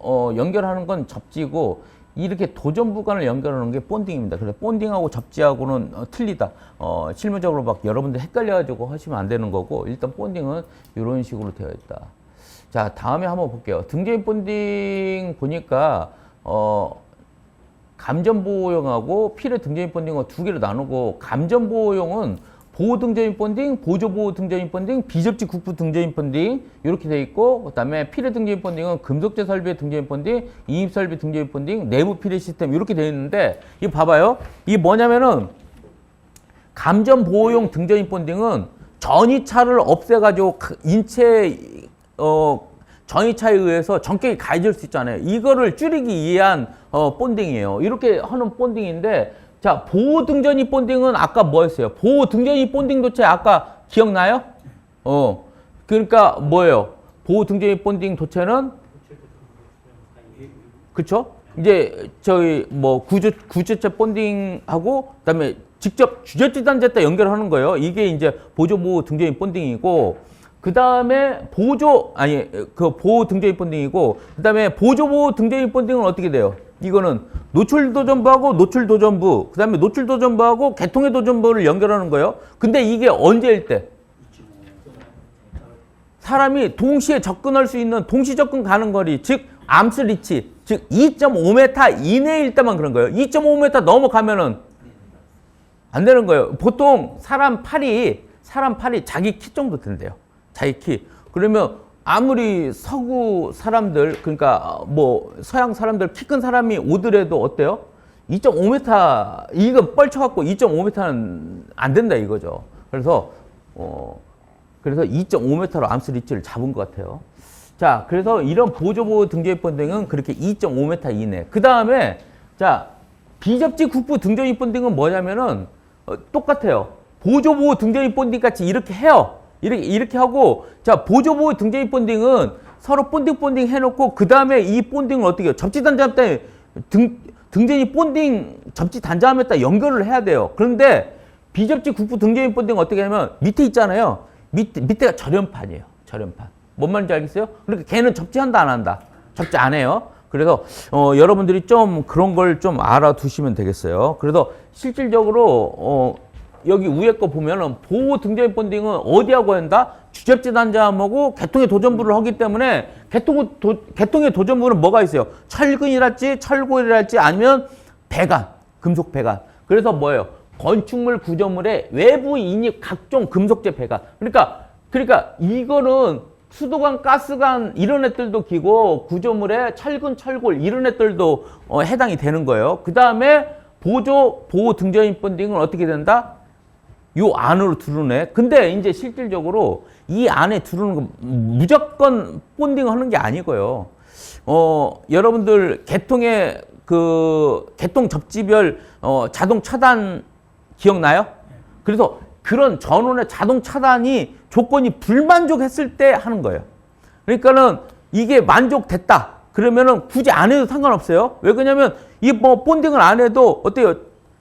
연결하는 건 접지고 이렇게 도전부관을 연결하는 게 본딩입니다. 그래서 본딩하고 접지하고는 틀리다. 실무적으로 막 여러분들 헷갈려가지고 하시면 안 되는 거고 일단 본딩은 이런 식으로 되어 있다. 자, 다음에 한번 볼게요. 등전입 본딩 보니까 감전보호용하고 필의 등전입 본딩을 2개로 나누고 감전보호용은 보호 등전입 본딩, 보조 보호 등전입 본딩, 비접지 국부 등전입 본딩 이렇게 돼 있고 그다음에 필의 등전입 본딩은 금속재 설비의 등전입 본딩, 이입 설비 등전입 본딩, 내부 필의 시스템 이렇게 돼 있는데 이거 봐봐요. 이게 뭐냐면은 감전 보호용 등전입 본딩은 전이차를 없애가지고 인체 전이차에 의해서 전격이 가해질 수 있잖아요. 이거를 줄이기 위한 본딩이에요. 이렇게 하는 본딩인데, 자, 보호등전이 본딩은 아까 뭐였어요? 보호등전이 본딩 도체 아까 기억나요? 그러니까 뭐예요? 보호등전이 본딩 도체는 그쵸? 이제 저희 뭐 구조체 본딩하고 그다음에 직접 주저지 단자에다 연결하는 거예요. 이게 이제 보조 보호 등전이 본딩이고, 그다음에 보호 등전이 본딩이고, 그다음에 보조 보호 등전이 본딩은 어떻게 돼요? 이거는 노출 도전부하고 노출 도전부, 그다음에 노출 도전부하고 개통의 도전부를 연결하는 거예요. 근데 이게 언제일 때? 사람이 동시에 접근할 수 있는 동시 접근 가능 거리, 즉 암스 리치, 즉 2.5m 이내일 때만 그런 거예요. 2.5m 넘어가면은 안 되는 거예요. 보통 사람 팔이 자기 키 정도 된대요. 자기 키. 그러면 아무리 서구 사람들, 그러니까 뭐 서양 사람들 키 큰 사람이 오더라도 어때요? 2.5m, 이거 뻘쳐갖고 2.5m는 안 된다 이거죠. 그래서 2.5m로 암스 리치를 잡은 것 같아요. 자, 그래서 이런 보조보호 등전입 본딩은 그렇게 2.5m 이내. 그 다음에, 자, 비접지 국부 등전입 본딩은 뭐냐면은, 똑같아요. 보조보호 등전입 본딩 같이 이렇게 해요. 이렇게 하고, 자, 보조보호 등전입 본딩은 서로 본딩 해놓고, 그 다음에 이 본딩을 어떻게 해요? 접지 단자함 때문에 등전입 본딩 접지 단자함에다 연결을 해야 돼요. 그런데 비접지 국부 등전입 본딩은 어떻게 하냐면, 밑에 있잖아요. 밑에가 절연판이에요. 절연판. 뭔 말인지 알겠어요? 그러니까 걔는 접지한다 안 한다? 접지 안 해요. 그래서 여러분들이 좀 그런 걸 좀 알아두시면 되겠어요. 그래서 실질적으로 여기 위에 거 보면은 보호 등전입 본딩은 어디하고 한다? 주접지 단자하고 개통의 도전부를 하기 때문에 개통의 도전부는 뭐가 있어요? 철근이랄지 철골이랄지 아니면 배관, 금속 배관. 그래서 뭐예요? 건축물 구조물의 외부 인입 각종 금속재 배관. 그러니까 이거는 수도관, 가스관 이런 애들도 기고 구조물에 철근, 철골 이런 애들도 해당이 되는 거예요. 그 다음에 보호 등전입 본딩은 어떻게 된다? 요 안으로 들어오네. 근데 이제 실질적으로 이 안에 들어오는 건 무조건 본딩 하는 게 아니고요. 여러분들 개통의 개통 접지별 자동 차단 기억나요? 그래서 그런 전원의 자동 차단이 조건이 불만족했을 때 하는 거예요. 그러니까는 이게 만족됐다. 그러면은 굳이 안 해도 상관없어요. 왜 그러냐면 이 뭐 본딩을 안 해도 어때요?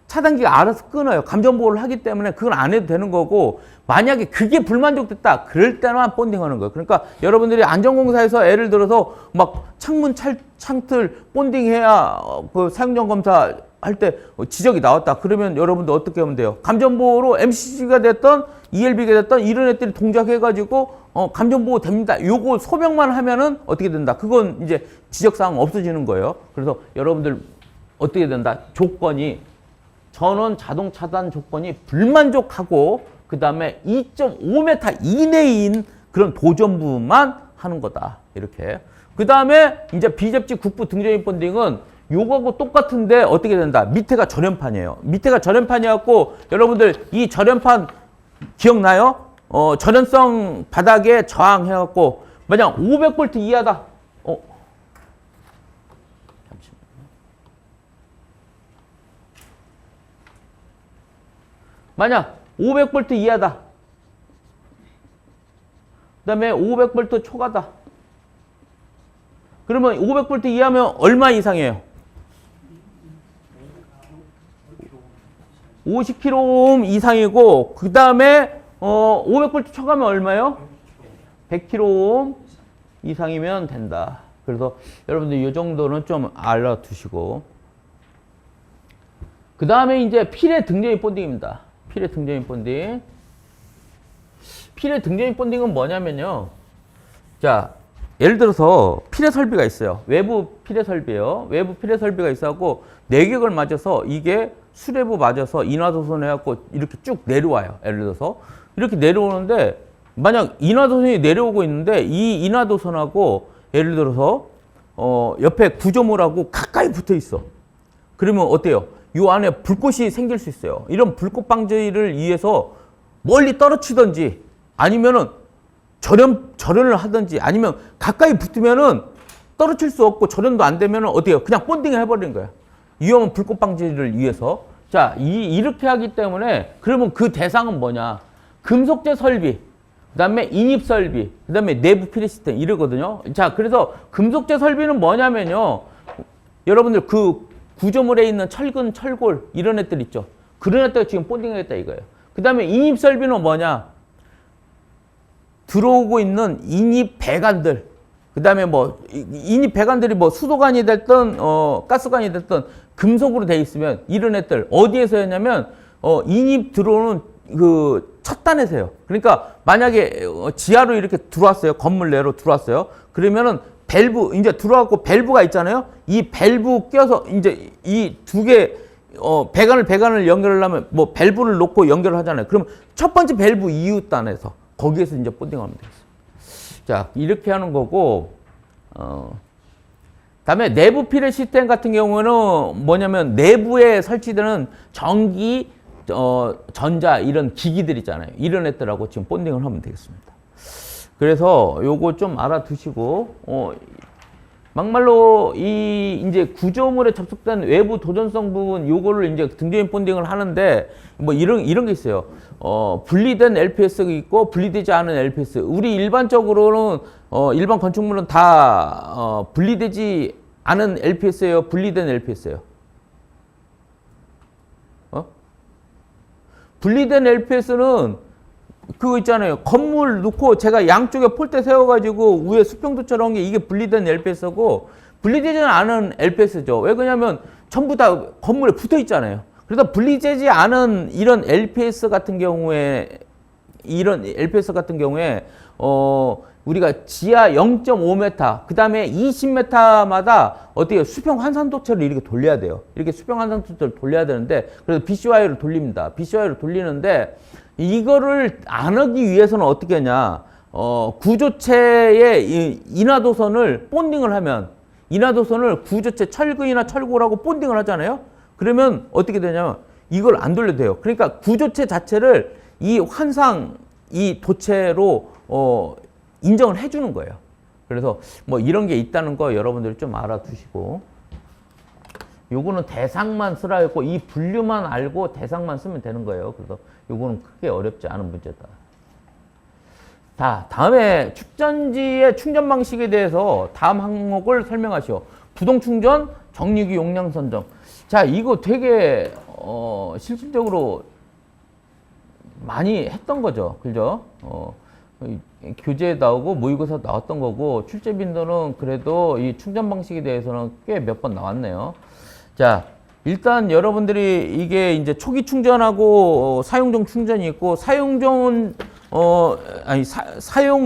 차단기가 알아서 끊어요. 감전보호를 하기 때문에 그건 안 해도 되는 거고, 만약에 그게 불만족됐다. 그럴 때만 본딩하는 거예요. 그러니까 여러분들이 안전공사에서 예를 들어서 막 창문 창틀 본딩해야 그 사용전 검사 할 때 지적이 나왔다. 그러면 여러분들 어떻게 하면 돼요? 감전보호로 MCC가 됐던 ELB가 됐던 이런 애들이 동작해가지고 감전보호 됩니다. 요거 소명만 하면은 어떻게 된다? 그건 이제 지적사항 없어지는 거예요. 그래서 여러분들 어떻게 된다? 조건이 전원 자동 차단 조건이 불만족하고 그 다음에 2.5m 이내인 그런 도전부만 하는 거다. 이렇게. 그 다음에 이제 비접지 국부 등전입 본딩은 요거하고 똑같은데 어떻게 된다? 밑에가 절연판이에요. 밑에가 절연판이었고, 여러분들 이 절연판 기억나요? 절연성 바닥에 저항해갖고 만약 500V 이하다. 잠시만요. 만약 500V 이하다. 그 다음에 500V 초과다. 그러면 500V 이하면 얼마 이상이에요? 50kΩ 이상이고, 그 다음에 500V 초과면 얼마예요? 100kΩ 이상이면 된다. 그래서 여러분들 이 정도는 좀 알아두시고, 그 다음에 이제 필의 등전입 본딩입니다. 필의 등전입 본딩. 필의 등전입 본딩은 뭐냐면요. 자, 예를 들어서 필의 설비가 있어요. 외부 필의 설비예요. 외부 필의 설비가 있어갖고 내격을 맞아서 이게 수뇌부 맞아서 인화도선 해갖고 이렇게 쭉 내려와요. 예를 들어서 이렇게 내려오는데, 만약 인화도선이 내려오고 있는데 이 인화도선하고 예를 들어서 옆에 구조물하고 가까이 붙어 있어. 그러면 어때요? 이 안에 불꽃이 생길 수 있어요. 이런 불꽃 방지를 위해서 멀리 떨어치든지 아니면은 절연을 하든지 아니면 가까이 붙으면은 떨어질 수 없고 절연도 안 되면은 어때요? 그냥 본딩을 해버리는 거야. 위험한 불꽃 방지를 위해서. 자, 이렇게 하기 때문에 그러면 그 대상은 뭐냐? 금속재 설비, 그 다음에 인입 설비, 그 다음에 내부 피리 시스템 이러거든요. 자, 그래서 금속재 설비는 뭐냐면요. 여러분들 그 구조물에 있는 철근, 철골 이런 애들 있죠. 그런 애들 지금 본딩하겠다 이거예요. 그 다음에 인입 설비는 뭐냐? 들어오고 있는 인입 배관들, 그 다음에 뭐 인입 배관들이 뭐 수도관이 됐든 가스관이 됐든 금속으로 돼 있으면 이런 애들 어디에서 했냐면 인입 들어오는 그 첫 단에서요. 그러니까 만약에 지하로 이렇게 들어왔어요. 건물 내로 들어왔어요. 그러면은 밸브 이제 들어왔고 밸브가 있잖아요. 이 밸브 껴서 이제 이 두 개 배관을 연결하려면 뭐 밸브를 놓고 연결을 하잖아요. 그러면 첫 번째 밸브 이웃 단에서 거기에서 이제 본딩하면 되겠어요. 자, 이렇게 하는 거고, 다음에 내부 피레 시스템 같은 경우는 뭐냐면 내부에 설치되는 전기, 전자 이런 기기들 있잖아요. 이런 애들하고 지금 본딩을 하면 되겠습니다. 그래서 요거 좀 알아두시고, 막말로 이제 구조물에 접속된 외부 도전성 부분 요거를 이제 등조임 본딩을 하는데 뭐 이런 게 있어요. 분리된 LPS가 있고 분리되지 않은 LPS. 우리 일반적으로는 일반 건축물은 다 분리되지 않은 LPS예요, 분리된 LPS예요. 분리된 LPS는 그거 있잖아요. 건물 놓고 제가 양쪽에 폴대 세워가지고 위에 수평도처럼 게 이게 분리된 LPS고 분리되지 않은 LPS죠. 왜 그러냐면 전부 다 건물에 붙어 있잖아요. 그래서 분리되지 않은 이런 LPS 같은 경우에 우리가 지하 0.5m, 그 다음에 20m마다 어떻게 수평 환산도체를 이렇게 돌려야 돼요. 이렇게 수평 환산도체를 돌려야 되는데, 그래서 BCY를 돌립니다. BCY를 돌리는데, 이거를 안 하기 위해서는 어떻게 하냐. 구조체의 인하도선을 본딩을 하면, 인하도선을 구조체 철근이나 철골하고 본딩을 하잖아요. 그러면 어떻게 되냐면, 이걸 안 돌려도 돼요. 그러니까 구조체 자체를 이 이 도체로, 인정을 해주는 거예요. 그래서 뭐 이런 게 있다는 거 여러분들이 좀 알아두시고, 요거는 대상만 쓰라 했고 이 분류만 알고 대상만 쓰면 되는 거예요. 그래서 요거는 크게 어렵지 않은 문제다. 자, 다음에 축전지의 충전 방식에 대해서 다음 항목을 설명하시오. 부동 충전, 정유기 용량 선정. 자, 이거 되게 실질적으로 많이 했던 거죠. 그죠? 교재에 나오고 모의고사 나왔던 거고 출제 빈도는 그래도 이 충전 방식에 대해서는 꽤 몇 번 나왔네요. 자, 일단 여러분들이 이게 이제 초기 충전하고 사용 중 충전이 있고 사용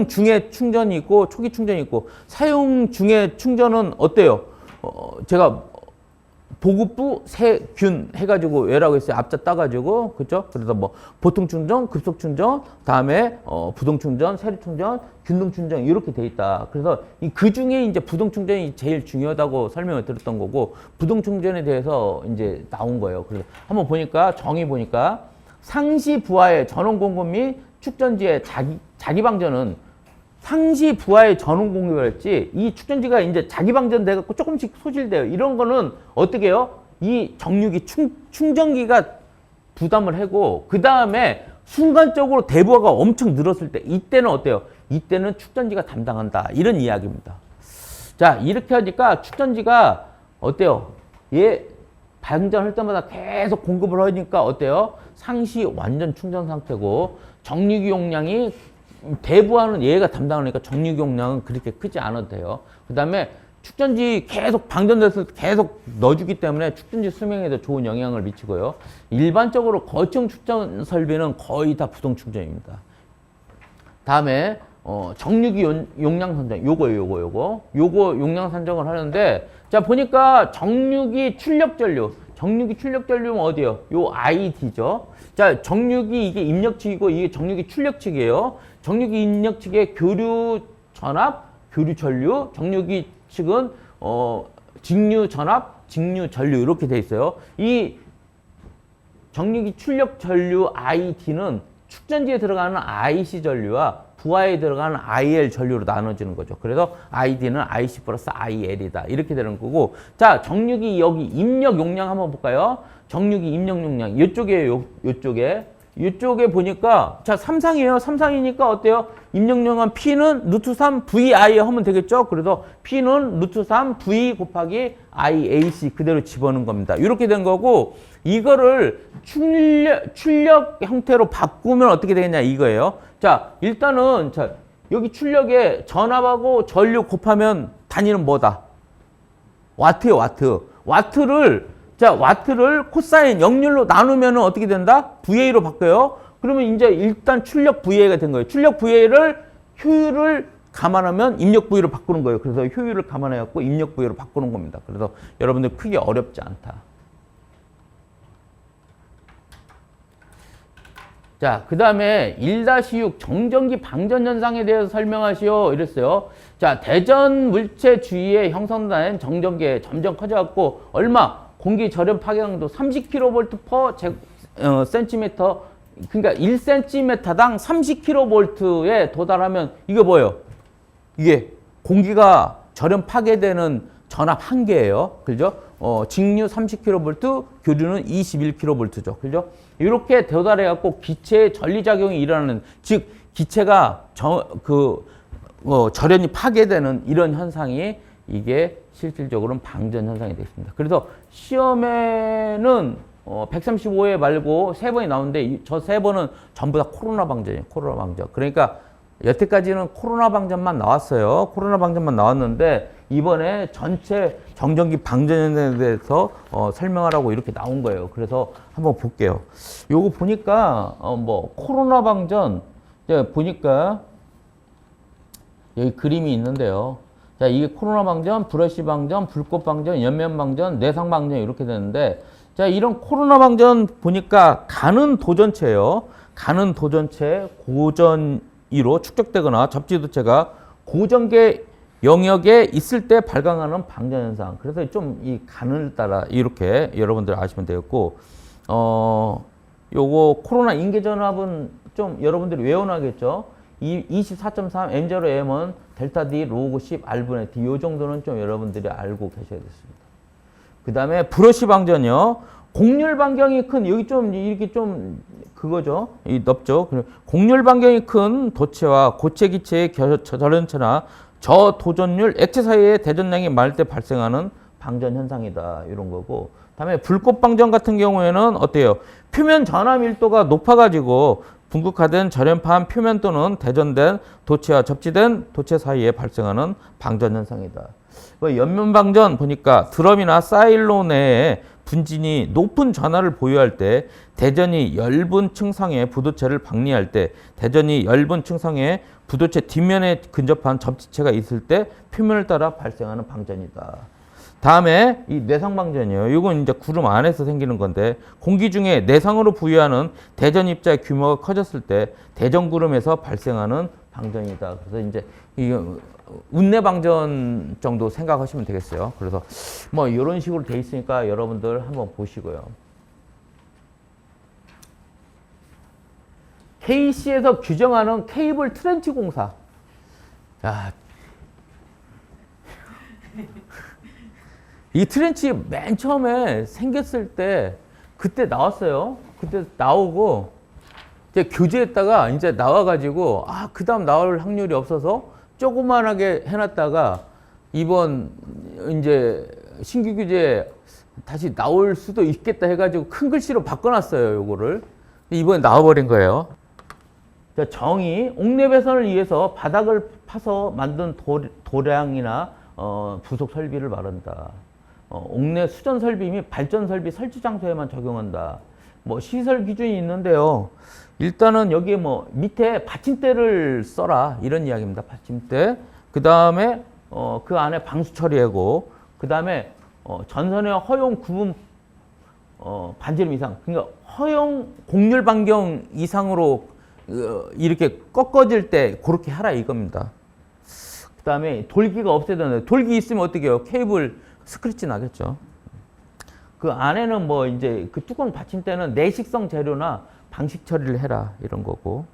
중에 충전이 있고 초기 충전이 있고 사용 중에 충전은 어때요? 제가 보급부 세균 해가지고 왜라고 했어요. 앞자 따가지고 그죠? 그래서 뭐 보통 충전, 급속 충전, 다음에 부동 충전, 세류 충전, 균등 충전 이렇게 돼 있다. 그래서 그 중에 이제 부동 충전이 제일 중요하다고 설명을 드렸던 거고 부동 충전에 대해서 이제 나온 거예요. 그래서 한번 보니까 정의 보니까 상시 부하의 전원 공급 및 축전지의 자기 방전은 상시 부하의 전원 공급을 했지 이 축전지가 이제 자기 방전돼갖고 조금씩 소실돼요. 이런 거는 어떻게 해요? 이 정유기 충전기가 부담을 하고 그 다음에 순간적으로 대부하가 엄청 늘었을 때 이때는 어때요? 이때는 축전지가 담당한다. 이런 이야기입니다. 자, 이렇게 하니까 축전지가 어때요? 얘 방전할 때마다 계속 공급을 하니까 어때요? 상시 완전 충전 상태고 정유기 용량이 대부하는 얘가 담당하니까 정유기 용량은 그렇게 크지 않아도 돼요. 그 다음에 축전지 계속 방전됐을 때 계속 넣어주기 때문에 축전지 수명에도 좋은 영향을 미치고요. 일반적으로 거치형 축전 설비는 거의 다 부동 충전입니다. 다음에 정유기 용량 선정 요거 용량 선정을 하는데 자 보니까 정유기 출력 전류 는 어디요? 요 ID죠. 자, 정유기 이게 입력측이고 이게 정유기 출력측이에요. 정유기 입력측에 교류 전압, 교류 전류, 정유기 측은 직류 전압, 직류 전류 이렇게 돼 있어요. 이 정유기 출력 전류 ID는 축전지에 들어가는 IC 전류와 부하에 들어가는 IL 전류로 나눠지는 거죠. 그래서 ID는 IC 플러스 IL이다. 이렇게 되는 거고. 자, 정유기 여기 입력 용량 한번 볼까요? 정유기 입력 용량. 이쪽이에요. 요쪽에. 이쪽에 보니까 자, 삼상이에요. 삼상이니까 어때요? 입력 용량 P는 루트 3 VI 하면 되겠죠? 그래서 P는 루트 3 V 곱하기 IAC 그대로 집어넣은 겁니다. 이렇게 된 거고 이거를 출력 형태로 바꾸면 어떻게 되겠냐 이거예요. 자, 일단은 자, 여기 출력에 전압하고 전류 곱하면 단위는 뭐다? 와트요, 와트. 와트를 코사인 역률로 나누면 어떻게 된다? VA로 바뀌어요. 그러면 이제 일단 출력 VA가 된 거예요. 출력 VA를 효율을 감안하면 입력 V로 바꾸는 거예요. 그래서 효율을 감안해갖고 입력 V로 바꾸는 겁니다. 그래서 여러분들 크게 어렵지 않다. 자, 그 다음에 1-6 정전기 방전 현상에 대해서 설명하시오. 이랬어요. 자, 대전 물체 주위에 형성된 정전기에 점점 커져갖고 얼마? 공기 절연 파괴강도 30kV per 센티미터, 그러니까 1cm당 30kV에 도달하면 이게 뭐예요? 이게 공기가 절연 파괴되는 전압 한계예요. 그죠? 직류 30kV, 교류는 21kV죠. 그죠? 이렇게 도달해갖고 기체의 전리작용이 일어나는, 즉, 기체가 절연이 파괴되는 이런 현상이 이게 실질적으로는 방전 현상이 되겠습니다. 그래서 시험에는 135회 말고 3번이 나오는데 저 3번은 전부 다 코로나 방전이에요. 코로나 방전. 그러니까 여태까지는 코로나 방전만 나왔어요. 코로나 방전만 나왔는데 이번에 전체 정전기 방전에 대해서 설명하라고 이렇게 나온 거예요. 그래서 한번 볼게요. 요거 보니까 코로나 방전 보니까 여기 그림이 있는데요. 자, 이게 코로나 방전, 브러쉬 방전, 불꽃 방전, 연면 방전, 내상 방전 이렇게 되는데 자, 이런 코로나 방전 보니까 가는 도전체예요. 가는 도전체 고전위로 축적되거나 접지도체가 고전계 영역에 있을 때 발생하는 방전 현상. 그래서 좀 이 간을 따라 이렇게 여러분들 아시면 되겠고, 요거 코로나 인계 전압은 좀 여러분들이 외워놔야겠죠. 24.3 M0M은 델타 D 로그 10 R분의 D 요 정도는 좀 여러분들이 알고 계셔야 됐습니다. 그 다음에 브러쉬 방전이요. 곡률 반경이 큰 여기 좀 이렇게 좀 그거죠. 이 넓죠. 곡률 반경이 큰 도체와 고체 기체의 절연체나 저도전율 액체 사이의 대전량이 많을 때 발생하는 방전 현상이다. 이런 거고. 다음에 불꽃 방전 같은 경우에는 어때요? 표면 전압 밀도가 높아가지고 분극화된 절연파한 표면 또는 대전된 도체와 접지된 도체 사이에 발생하는 방전 현상이다. 연면 방전 보니까 드럼이나 사일로 내에 분진이 높은 전하를 보유할 때 대전이 엷은 층상의 부도체를 방리할 때 대전이 엷은 층상의 부도체 뒷면에 근접한 접지체가 있을 때 표면을 따라 발생하는 방전이다. 다음에 이 내상방전이에요. 이건 이제 구름 안에서 생기는 건데 공기 중에 내상으로 부유하는 대전 입자의 규모가 커졌을 때 대전구름에서 발생하는 방전이다. 그래서 이제 이 운내방전 정도 생각하시면 되겠어요. 그래서 뭐 이런 식으로 돼 있으니까 여러분들 한번 보시고요. KC에서 규정하는 케이블 트렌치 공사. 야, 이 트렌치 맨 처음에 생겼을 때 그때 나왔어요. 그때 나오고 이제 교재했다가 이제 나와가지고 그 다음 나올 확률이 없어서 조그만하게 해놨다가 이번 이제 신규 규제 다시 나올 수도 있겠다 해가지고 큰 글씨로 바꿔놨어요. 요거를 이번에 나와버린 거예요. 정의 옥내 배선을 위해서 바닥을 파서 만든 도량이나 부속 설비를 말한다. 옥내 수전 설비 및 발전 설비 설치 장소에만 적용한다. 뭐 시설 기준이 있는데요. 일단은 여기에 뭐 밑에 받침대를 써라 이런 이야기입니다. 받침대. 그 다음에 그 안에 방수 처리하고 그 다음에 전선의 허용 구분 반지름 이상. 그러니까 허용 곡률 반경 이상으로 이렇게 꺾어질 때 그렇게 하라 이겁니다. 그 다음에 돌기가 없애야 되는데 돌기 있으면 어떻게 해요? 케이블 스크래치 나겠죠. 그 안에는 뭐 이제 그 뚜껑 받침대는 내식성 재료나 방식 처리를 해라 이런 거고.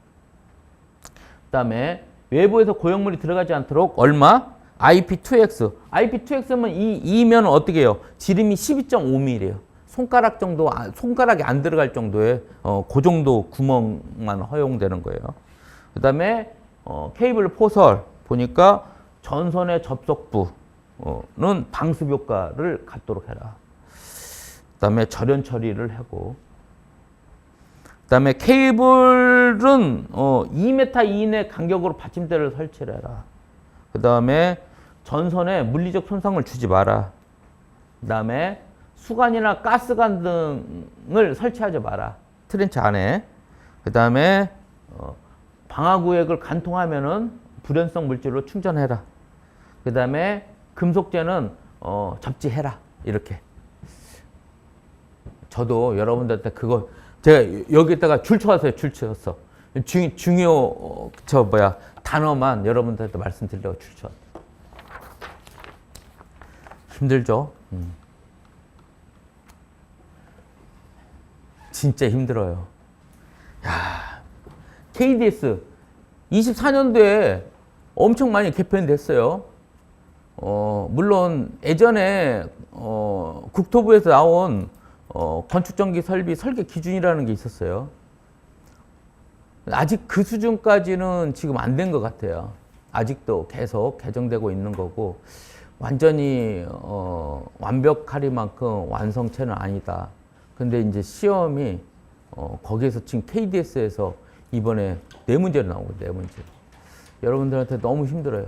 그다음에 외부에서 고형물이 들어가지 않도록 얼마? IP2X. IP2X면 이면 어떻게 해요? 지름이 12.5mm예요. 손가락 정도, 손가락이 안 들어갈 정도의 그 정도 구멍만 허용되는 거예요. 그다음에 케이블 포설 보니까 전선의 접속부는 방습 효과를 갖도록 해라. 그다음에 절연 처리를 하고. 그다음에 케이블은 2m 이내 간격으로 받침대를 설치를 해라. 그다음에 전선에 물리적 손상을 주지 마라. 그다음에 수관이나 가스관 등을 설치하지 마라. 트렌치 안에. 그다음에 방화구획을 관통하면은 불연성 물질로 충전해라. 그다음에 금속재는 접지해라. 이렇게. 저도 여러분들한테 그거 제가 여기다가 줄 쳐왔어요. 줄 쳐왔어. 중요 단어만 여러분들한테 말씀드리려고 줄 쳐. 힘들죠? 진짜 힘들어요. 야, KDS 24년도에 엄청 많이 개편됐어요. 물론 예전에 국토부에서 나온 건축전기 설비 설계 기준이라는 게 있었어요. 아직 그 수준까지는 지금 안 된 것 같아요. 아직도 계속 개정되고 있는 거고 완전히 완벽하리만큼 완성체는 아니다. 근데 이제 시험이 거기에서 지금 KDS에서 이번에 4문제로 나오고 4문제. 여러분들한테 너무 힘들어요.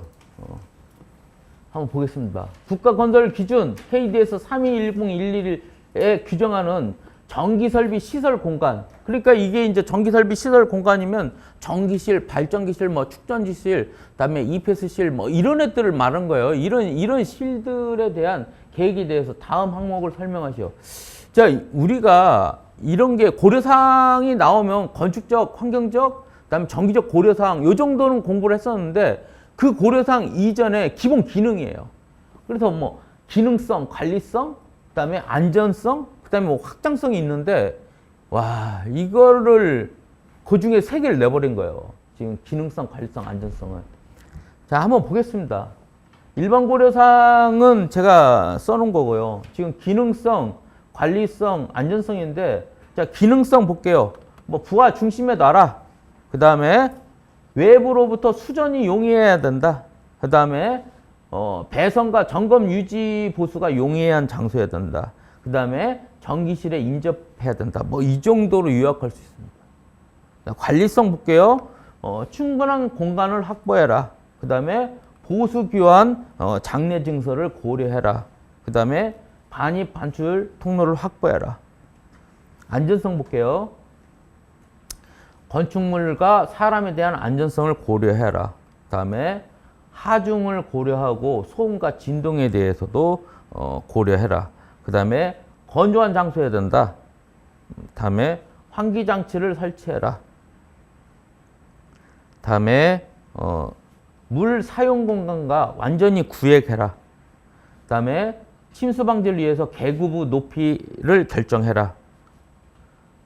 한번 보겠습니다. 국가건설 기준 KDS 3210-111에 규정하는 전기설비 시설 공간. 그러니까 이게 이제 전기설비 시설 공간이면 전기실, 발전기실, 뭐 축전기실, 그다음에 EPS실 뭐 이런 애들을 말한 거예요. 이런 실들에 대한 계획에 대해서 다음 항목을 설명하시오. 자, 우리가 이런 게 고려사항이 나오면 건축적, 환경적, 그다음에 전기적 고려사항 요 정도는 공부를 했었는데 그 고려사항 이전에 기본 기능이에요. 그래서 뭐 기능성, 관리성, 그다음에 안전성, 그다음에 뭐 확장성이 있는데 와 이거를 그 중에 3개를 내버린 거예요. 지금 기능성, 관리성, 안전성을. 자, 한번 보겠습니다. 일반 고려사항은 제가 써놓은 거고요. 지금 기능성, 관리성, 안전성인데 자 기능성 볼게요. 뭐 부하 중심에 놔라. 그 다음에 외부로부터 수전이 용이해야 된다. 그 다음에 배선과 점검 유지 보수가 용이한 장소여야 된다. 그 다음에 전기실에 인접해야 된다. 뭐 이 정도로 요약할 수 있습니다. 관리성 볼게요. 충분한 공간을 확보해라. 그 다음에 보수 교환 장래 증서를 고려해라. 그 다음에 반입 반출 통로를 확보해라. 안전성 볼게요. 건축물과 사람에 대한 안전성을 고려해라. 그 다음에 하중을 고려하고 소음과 진동에 대해서도 고려해라. 그 다음에 건조한 장소여야 된다. 다음에 환기장치를 설치해라. 다음에 물 사용 공간과 완전히 구획해라. 다음에 침수 방지를 위해서 개구부 높이를 결정해라.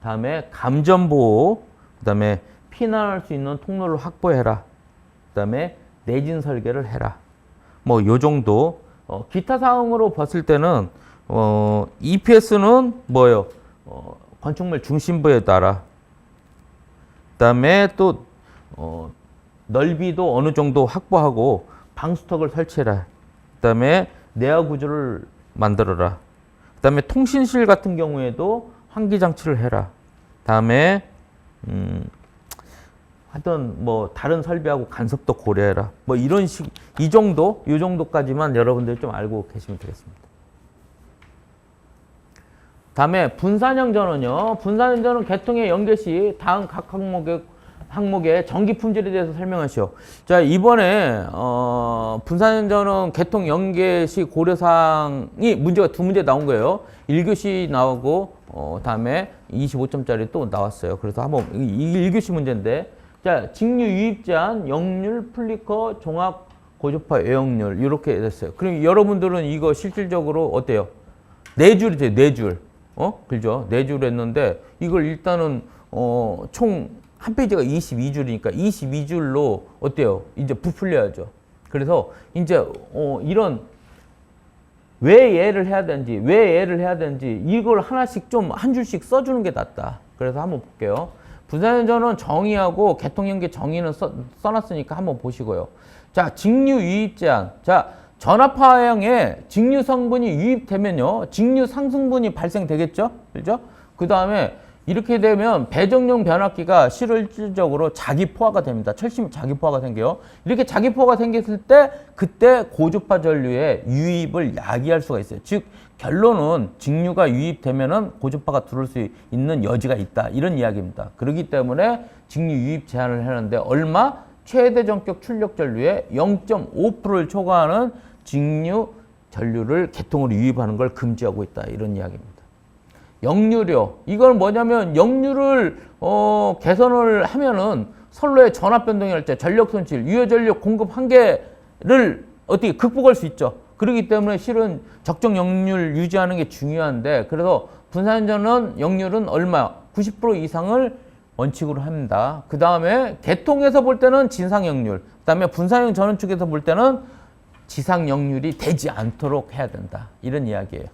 다음에 감전 보호, 그다음에 피난할 수 있는 통로를 확보해라. 그다음에 내진 설계를 해라. 뭐 요 정도. 기타 사항으로 봤을 때는 EPS는 뭐예요? 건축물 중심부에 따라. 그다음에 또 넓이도 어느 정도 확보하고 방수턱을 설치해라. 그다음에 내화 구조를 만들어라. 그다음에 통신실 같은 경우에도 환기 장치를 해라. 다음에 하여튼 뭐 다른 설비하고 간섭도 고려해라. 뭐 이런 식, 이 정도, 이 정도까지만 여러분들 좀 알고 계시면 되겠습니다. 다음에 분산형 전원요. 분산형 전원 개통의 연계 시 다음 각 항목의 전기 품질에 대해서 설명하시오. 자, 이번에 분산형 전원 개통 연계 시 고려사항이 문제가 2문제 나온 거예요. 1교시 나오고 다음에 25점짜리 또 나왔어요. 그래서 한번 이 1교시 문제인데 자, 직류 유입 제한, 역률, 플리커, 종합 고주파 외역률 이렇게 됐어요. 그럼 여러분들은 이거 실질적으로 어때요? 4줄이 돼요. 4줄. 그죠? 4줄 했는데 이걸 일단은 총 한 페이지가 22줄이니까 22줄로 어때요? 이제 부풀려야죠. 그래서 이제 이런 왜 얘를 해야 되는지, 왜 얘를 해야 되는지 이걸 하나씩 좀 한 줄씩 써주는 게 낫다. 그래서 한번 볼게요. 분산전은 정의하고 개통연계 정의는 써놨으니까 한번 보시고요. 자, 직류 유입 제한. 자, 전압화형에 직류 성분이 유입되면요, 직류 상승분이 발생되겠죠? 그죠? 그 다음에 이렇게 되면 배정용 변압기가 실질적으로 자기포화가 됩니다. 철심 자기포화가 생겨요. 이렇게 자기포화가 생겼을 때 그때 고주파 전류의 유입을 야기할 수가 있어요. 즉 결론은 직류가 유입되면은 고주파가 들어올 수 있는 여지가 있다. 이런 이야기입니다. 그렇기 때문에 직류 유입 제한을 하는데 얼마? 최대 전격 출력 전류의 0.5%를 초과하는 직류 전류를 개통으로 유입하는 걸 금지하고 있다. 이런 이야기입니다. 역류료. 이건 뭐냐면 역류를 개선을 하면은 선로의 전압 변동이 할 때 전력 손실, 유효 전력 공급 한계를 어떻게 극복할 수 있죠. 그렇기 때문에 실은 적정 역률 유지하는 게 중요한데, 그래서 분산전은 역률은 얼마? 90% 이상을 원칙으로 합니다. 그 다음에 개통에서 볼 때는 진상 역률, 그 다음에 분산형 전원 측에서 볼 때는 지상 역률이 되지 않도록 해야 된다. 이런 이야기예요.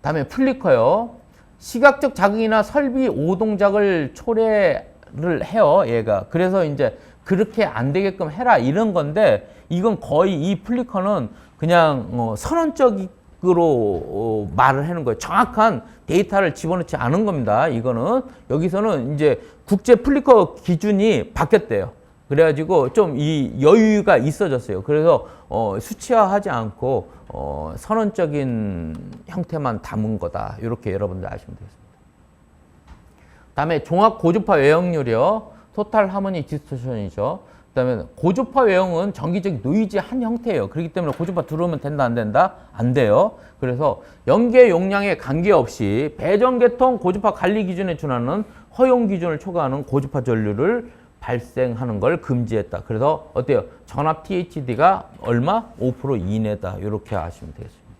다음에 플리커요. 시각적 자극이나 설비 오동작을 초래를 해요, 얘가. 그래서 이제 그렇게 안 되게끔 해라 이런 건데, 이건 거의 이 플리커는 그냥 선언적으로 말을 하는 거예요. 정확한 데이터를 집어넣지 않은 겁니다. 이거는 여기서는 이제 국제 플리커 기준이 바뀌었대요. 그래가지고 좀 이 여유가 있어졌어요. 그래서 수치화하지 않고 선언적인 형태만 담은 거다. 이렇게 여러분들 아시면 되겠습니다. 다음에 종합 고주파 외형률이요. 토탈 하모니 디스토션이죠. 그다음에 고주파 외형은 정기적 노이즈 한 형태예요. 그렇기 때문에 고주파 들어오면 된다 안 된다? 안 돼요. 그래서 연계 용량에 관계없이 배정계통 고주파 관리 기준에 준하는 허용 기준을 초과하는 고주파 전류를 발생하는 걸 금지했다. 그래서 어때요? 전압 THD가 얼마? 5% 이내다. 이렇게 아시면 되겠습니다.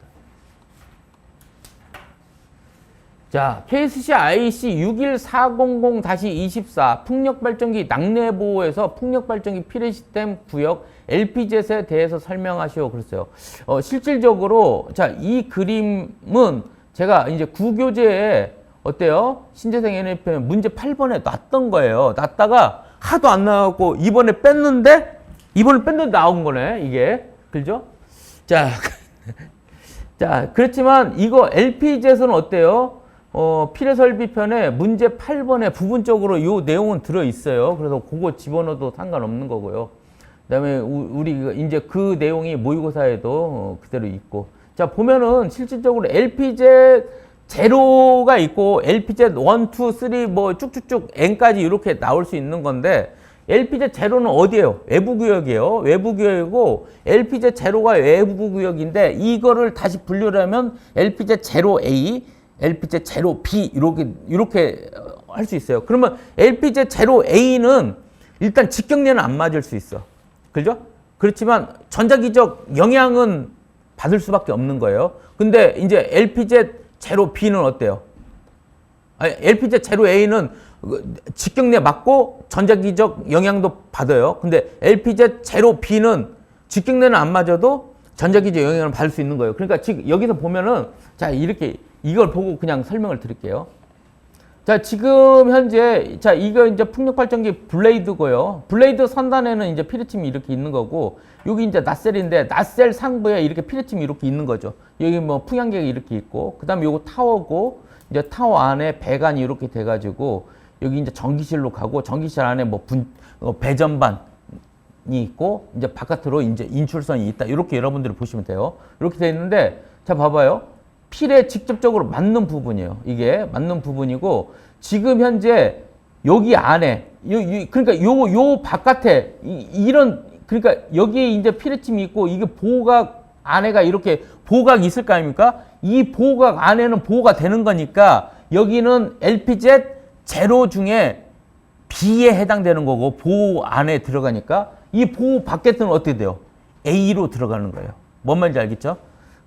자, KSC IC 61400-24 풍력발전기 낙뢰보호에서 풍력발전기 필해 시스템 구역 LP젯에 대해서 설명하시오. 그랬어요. 실질적으로 자, 이 그림은 제가 이제 구교재에 어때요? 신재생 NFM 문제 8번에 놨던 거예요. 놨다가 하도 안 나왔고 이번에 뺐는데 나온 거네, 이게. 그죠? 자, 자, 그렇지만 이거 LP젯은 어때요? 필해 설비편에 문제 8번에 부분적으로 이 내용은 들어 있어요. 그래서 그거 집어넣어도 상관없는 거고요. 그다음에 우리 이제 그 내용이 모의고사에도 그대로 있고. 자, 보면은 실질적으로 LP젯 제로가 있고 LP젯 1, 2, 3 뭐 쭉쭉쭉 N까지 이렇게 나올 수 있는 건데, LP젯 제로는 어디예요? 외부 구역이에요. 외부 구역이고 LP젯 제로가 외부 구역인데, 이거를 다시 분류를 하면 LP젯 제로 A, LP젯 제로 B 이렇게 할 수 있어요. 그러면 LP젯 제로 A는 일단 직경례는 안 맞을 수 있어. 그죠? 그렇지만 전자기적 영향은 받을 수밖에 없는 거예요. 근데 이제 LP젯 제로 B는 어때요? LP젯 제로 A는 직경례 맞고 전자기적 영향도 받아요. 근데 LP젯 제로 B는 직경례는 안 맞아도 전자기적 영향을 받을 수 있는 거예요. 그러니까 지금 여기서 보면은, 자, 이렇게 이걸 보고 그냥 설명을 드릴게요. 자, 지금 현재, 자, 이거 이제 풍력발전기 블레이드고요. 블레이드 선단에는 이제 피레침이 이렇게 있는 거고, 여기 이제 나셀인데, 나셀 상부에 이렇게 피레침이 이렇게 있는 거죠. 여기 뭐 풍향계가 이렇게 있고, 그 다음에 요거 타워고, 이제 타워 안에 배관이 이렇게 돼가지고, 여기 이제 전기실로 가고, 전기실 안에 뭐 배전반이 있고, 이제 바깥으로 이제 인출선이 있다. 이렇게 여러분들이 보시면 돼요. 이렇게 돼 있는데, 자, 봐봐요. 필에 직접적으로 맞는 부분이에요. 이게 맞는 부분이고, 지금 현재 여기 안에 그러니까 요 바깥에 이런, 그러니까 여기에 이제 피레침이 있고, 이게 보호각 안에가 이렇게 보호각이 있을 거 아닙니까? 이 보호각 안에는 보호가 되는 거니까 여기는 LP젯 제로 중에 B에 해당되는 거고, 보호 안에 들어가니까 이 보호 바깥은 어떻게 돼요? A로 들어가는 거예요. 뭔 말인지 알겠죠?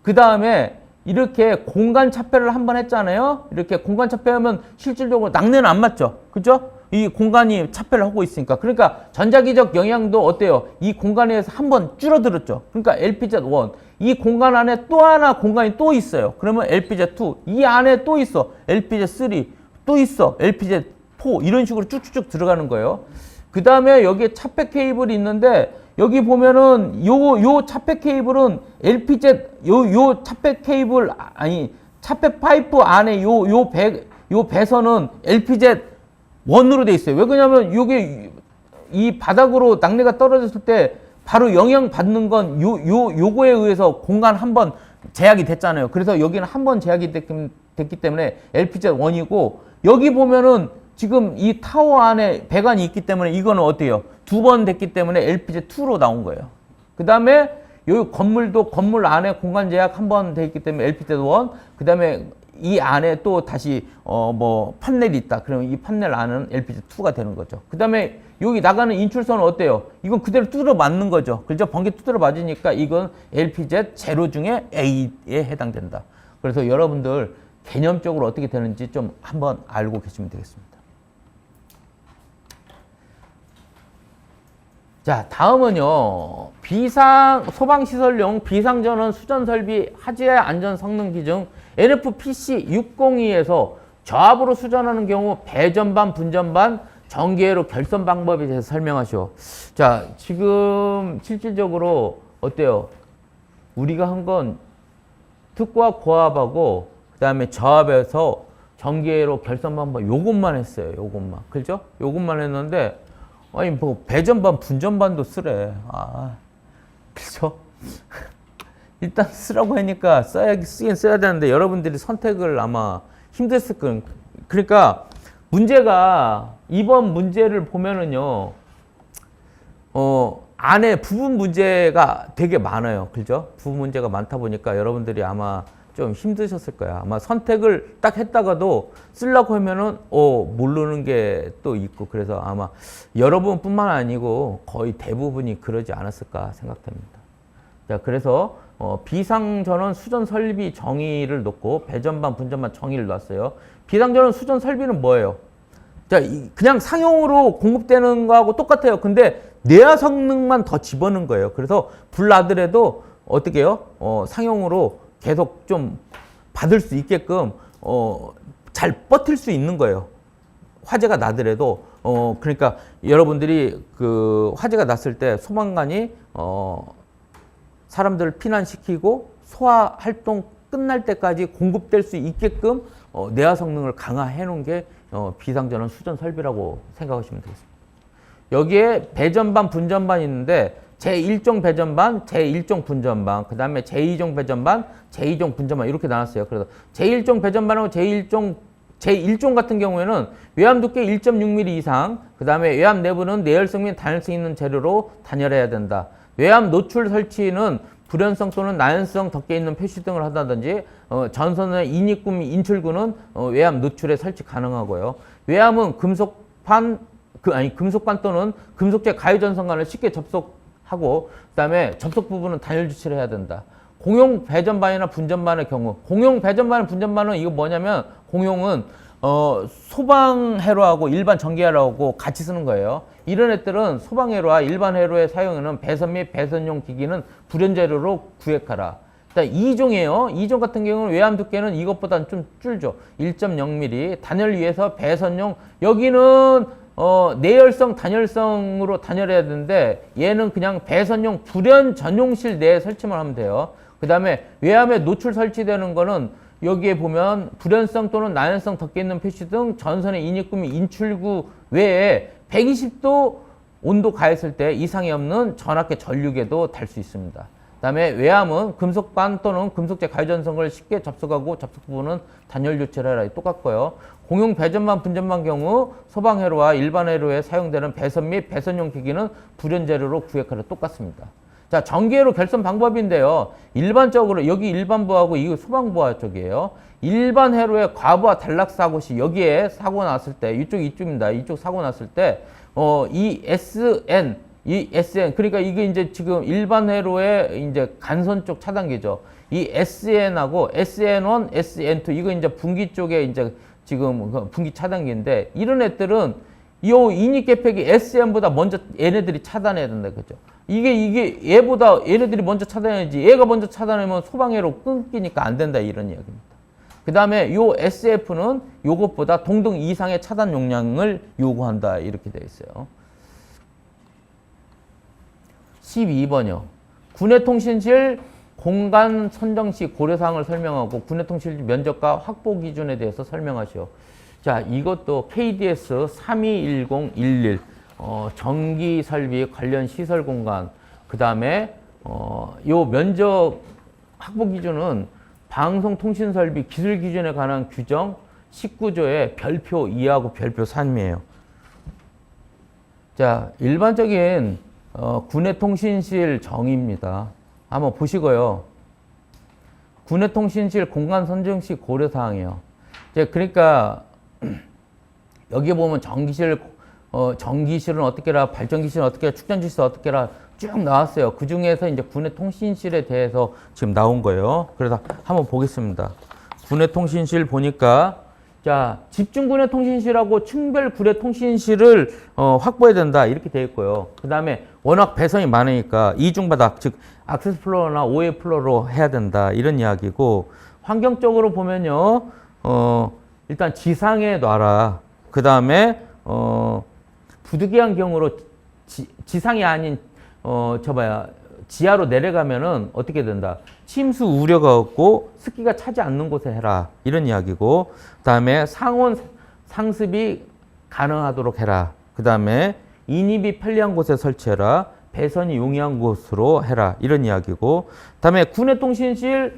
그 다음에 이렇게 공간 차폐를 한번 했잖아요. 이렇게 공간 차폐하면 실질적으로 낙뢰는 안 맞죠. 그죠? 이 공간이 차폐를 하고 있으니까. 그러니까 전자기적 영향도 어때요? 이 공간에서 한번 줄어들었죠. 그러니까 LPZ1. 이 공간 안에 또 하나 공간이 또 있어요. 그러면 LPZ2. 이 안에 또 있어. LPZ3. 또 있어. LPZ4. 이런 식으로 쭉쭉쭉 들어가는 거예요. 그 다음에 여기에 차폐 케이블이 있는데 여기 보면은 요 차폐 케이블은 LPZ 요 차폐 케이블 아니 차폐 파이프 안에 요 배선은 LPZ1으로 돼 있어요. 왜 그러냐면 요게 이 바닥으로 낙뢰가 떨어졌을 때 바로 영향 받는 건 요거에 의해서 공간 한 번 제약이 됐잖아요. 그래서 여기는 한 번 제약이 됐기 때문에 LPZ1이고 여기 보면은 지금 이 타워 안에 배관이 있기 때문에 이거는 어때요? 두 번 됐기 때문에 LPZ2로 나온 거예요. 그 다음에 요 건물도 건물 안에 공간 제약 한 번 돼 있기 때문에 LPZ1. 그 다음에 이 안에 또 다시 뭐 판넬이 있다. 그러면 이 판넬 안은 LPZ2가 되는 거죠. 그 다음에 여기 나가는 인출선은 어때요? 이건 그대로 두드려 맞는 거죠. 그죠? 번개 두드려 맞으니까 이건 LPZ 제로 중에 A에 해당된다. 그래서 여러분들 개념적으로 어떻게 되는지 좀 한번 알고 계시면 되겠습니다. 자, 다음은요. 소방시설용 비상전원 수전설비 하지의 안전 성능 기준 NFPC 602에서 저압으로 수전하는 경우 배전반, 분전반, 전기회로 결선 방법에 대해서 설명하시오. 자, 지금 실질적으로 어때요? 우리가 한 건 특고압, 고압하고 그 다음에 저압에서 전기회로 결선 방법 요것만 했어요. 요것만. 그죠? 요것만 했는데 아니 뭐 배전반 분전반도 쓰래. 그렇죠? 일단 쓰라고 하니까 쓰긴 써야 되는데 여러분들이 선택을 아마 힘들었을 거예요. 그러니까 문제가 이번 문제를 보면은요. 안에 부분 문제가 되게 많아요. 그죠? 부분 문제가 많다 보니까 여러분들이 아마 좀 힘드셨을 거야. 아마 선택을 딱 했다가도 쓰려고 하면은 모르는 게 또 있고 그래서 아마 여러분뿐만 아니고 거의 대부분이 그러지 않았을까 생각됩니다. 자, 그래서 비상전원 수전 설비 정의를 놓고 배전반, 분전반 정의를 놨어요. 비상전원 수전 설비는 뭐예요? 자, 그냥 상용으로 공급되는 거하고 똑같아요. 근데 내야 성능만 더 집어넣은 거예요. 그래서 불 나더라도 어떻게 해요? 상용으로 계속 좀 받을 수 있게끔 잘 버틸 수 있는 거예요. 화재가 나더라도 그러니까 여러분들이 그 화재가 났을 때 소방관이 사람들을 피난시키고 소화 활동 끝날 때까지 공급될 수 있게끔 내화 성능을 강화해 놓은 게 비상전원 수전 설비라고 생각하시면 되겠습니다. 여기에 배전반, 분전반 있는데 제1종 배전반, 제1종 분전반, 그 다음에 제2종 배전반, 제2종 분전반 이렇게 나눴어요. 그래서 제1종 배전반하고 제1종 같은 경우에는 외압 두께 1.6mm 이상, 그 다음에 외압 내부는 내열성 및 단열성 있는 재료로 단열해야 된다. 외압 노출 설치는 불연성 또는 나연성 덮개 있는 표시 등을 하다든지 전선의 인입구 및 인출구는 외압 노출에 설치 가능하고요. 외압은 금속판 또는 금속재 가유 전선관을 쉽게 접속하고 그다음에 접속 부분은 단열 주치를 해야 된다. 공용 배전반이나 분전반의 경우 공용 배전반, 분전반은 이거 뭐냐면 공용은 소방회로하고 일반 전기회로하고 같이 쓰는 거예요. 이런 애들은 소방회로와 일반 회로의 사용에는 배선 및 배선용 기기는 불연재료로 구획하라. 일단 2종이에요. 2종 같은 경우는 외압 두께는 이것보다는 좀 줄죠. 1.0mm. 단열 위해서 배선용. 여기는 내열성, 단열성으로 단열해야 되는데 얘는 그냥 배선용 불연 전용실 내에 설치만 하면 돼요. 그 다음에 외압에 노출 설치되는 거는 여기에 보면 불연성 또는 나연성 덮개 있는 표시 등 전선의 인입구 및 인출구 외에 120도 온도 가했을 때 이상이 없는 전압계 전류계도 달 수 있습니다. 그 다음에 외압은 금속반 또는 금속재 가유전선을 쉽게 접속하고 접속 부분은 단열 조치를 해라. 똑같고요. 공용 배전반, 분전반 경우 소방회로와 일반 회로에 사용되는 배선 및 배선용 기기는 불연재료로 구획하라. 똑같습니다. 자, 전기회로 결선 방법인데요. 일반적으로 여기 일반부하고 이거 소방부하 쪽이에요. 일반 회로의 과부하 단락 사고 시 여기에 사고 났을 때 이쪽입니다. 이쪽 사고 났을 때 이 SN 그러니까 이게 이제 지금 일반 회로의 이제 간선 쪽 차단기죠. 이 SN하고 SN1, SN2 이거 이제 분기 쪽에 이제 지금 분기 차단기인데 이런 애들은 요 인입계획이 SN보다 먼저 얘네들이 차단해야 된다 그죠? 이게 얘보다 얘네들이 먼저 차단해야지 얘가 먼저 차단하면 소방회로 끊기니까 안 된다 이런 이야기입니다. 그 다음에 요 SF는 요것보다 동등 이상의 차단 용량을 요구한다 이렇게 되어 있어요. 12번이요. 군내통신실 공간 선정 시 고려사항을 설명하고 군내통신실 면적과 확보 기준에 대해서 설명하시오. 자, 이것도 KDS 321011 전기 설비 관련 시설 공간 그 다음에 요 면적 확보 기준은 방송통신설비 기술 기준에 관한 규정 19조의 별표 2하고 별표 3이에요. 자, 일반적인 군내통신실 정의입니다. 한번 보시고요. 군내통신실 공간 선정 시 고려사항이에요. 이제 그러니까 여기 보면 전기실은 어떻게 해라, 발전기실은 어떻게 해라, 축전기실은 어떻게 해라 쭉 나왔어요. 그 중에서 이제 군내통신실에 대해서 지금 나온 거예요. 그래서 한번 보겠습니다. 군내통신실 보니까 자, 집중 군내통신실하고 층별 군내통신실을 확보해야 된다 이렇게 되어 있고요. 그 다음에 워낙 배선이 많으니까 이중바닥 즉 액세스 플로어나 OA 플로어로 해야 된다 이런 이야기고 환경적으로 보면요. 일단 지상에 놔라. 그 다음에 부득이한 경우로 지상이 아닌 지하로 내려가면은 어떻게 된다? 침수 우려가 없고 습기가 차지 않는 곳에 해라. 이런 이야기고, 그 다음에 상온 상습이 가능하도록 해라. 그 다음에 인입이 편리한 곳에 설치해라. 배선이 용이한 곳으로 해라. 이런 이야기고, 그 다음에 군내통신실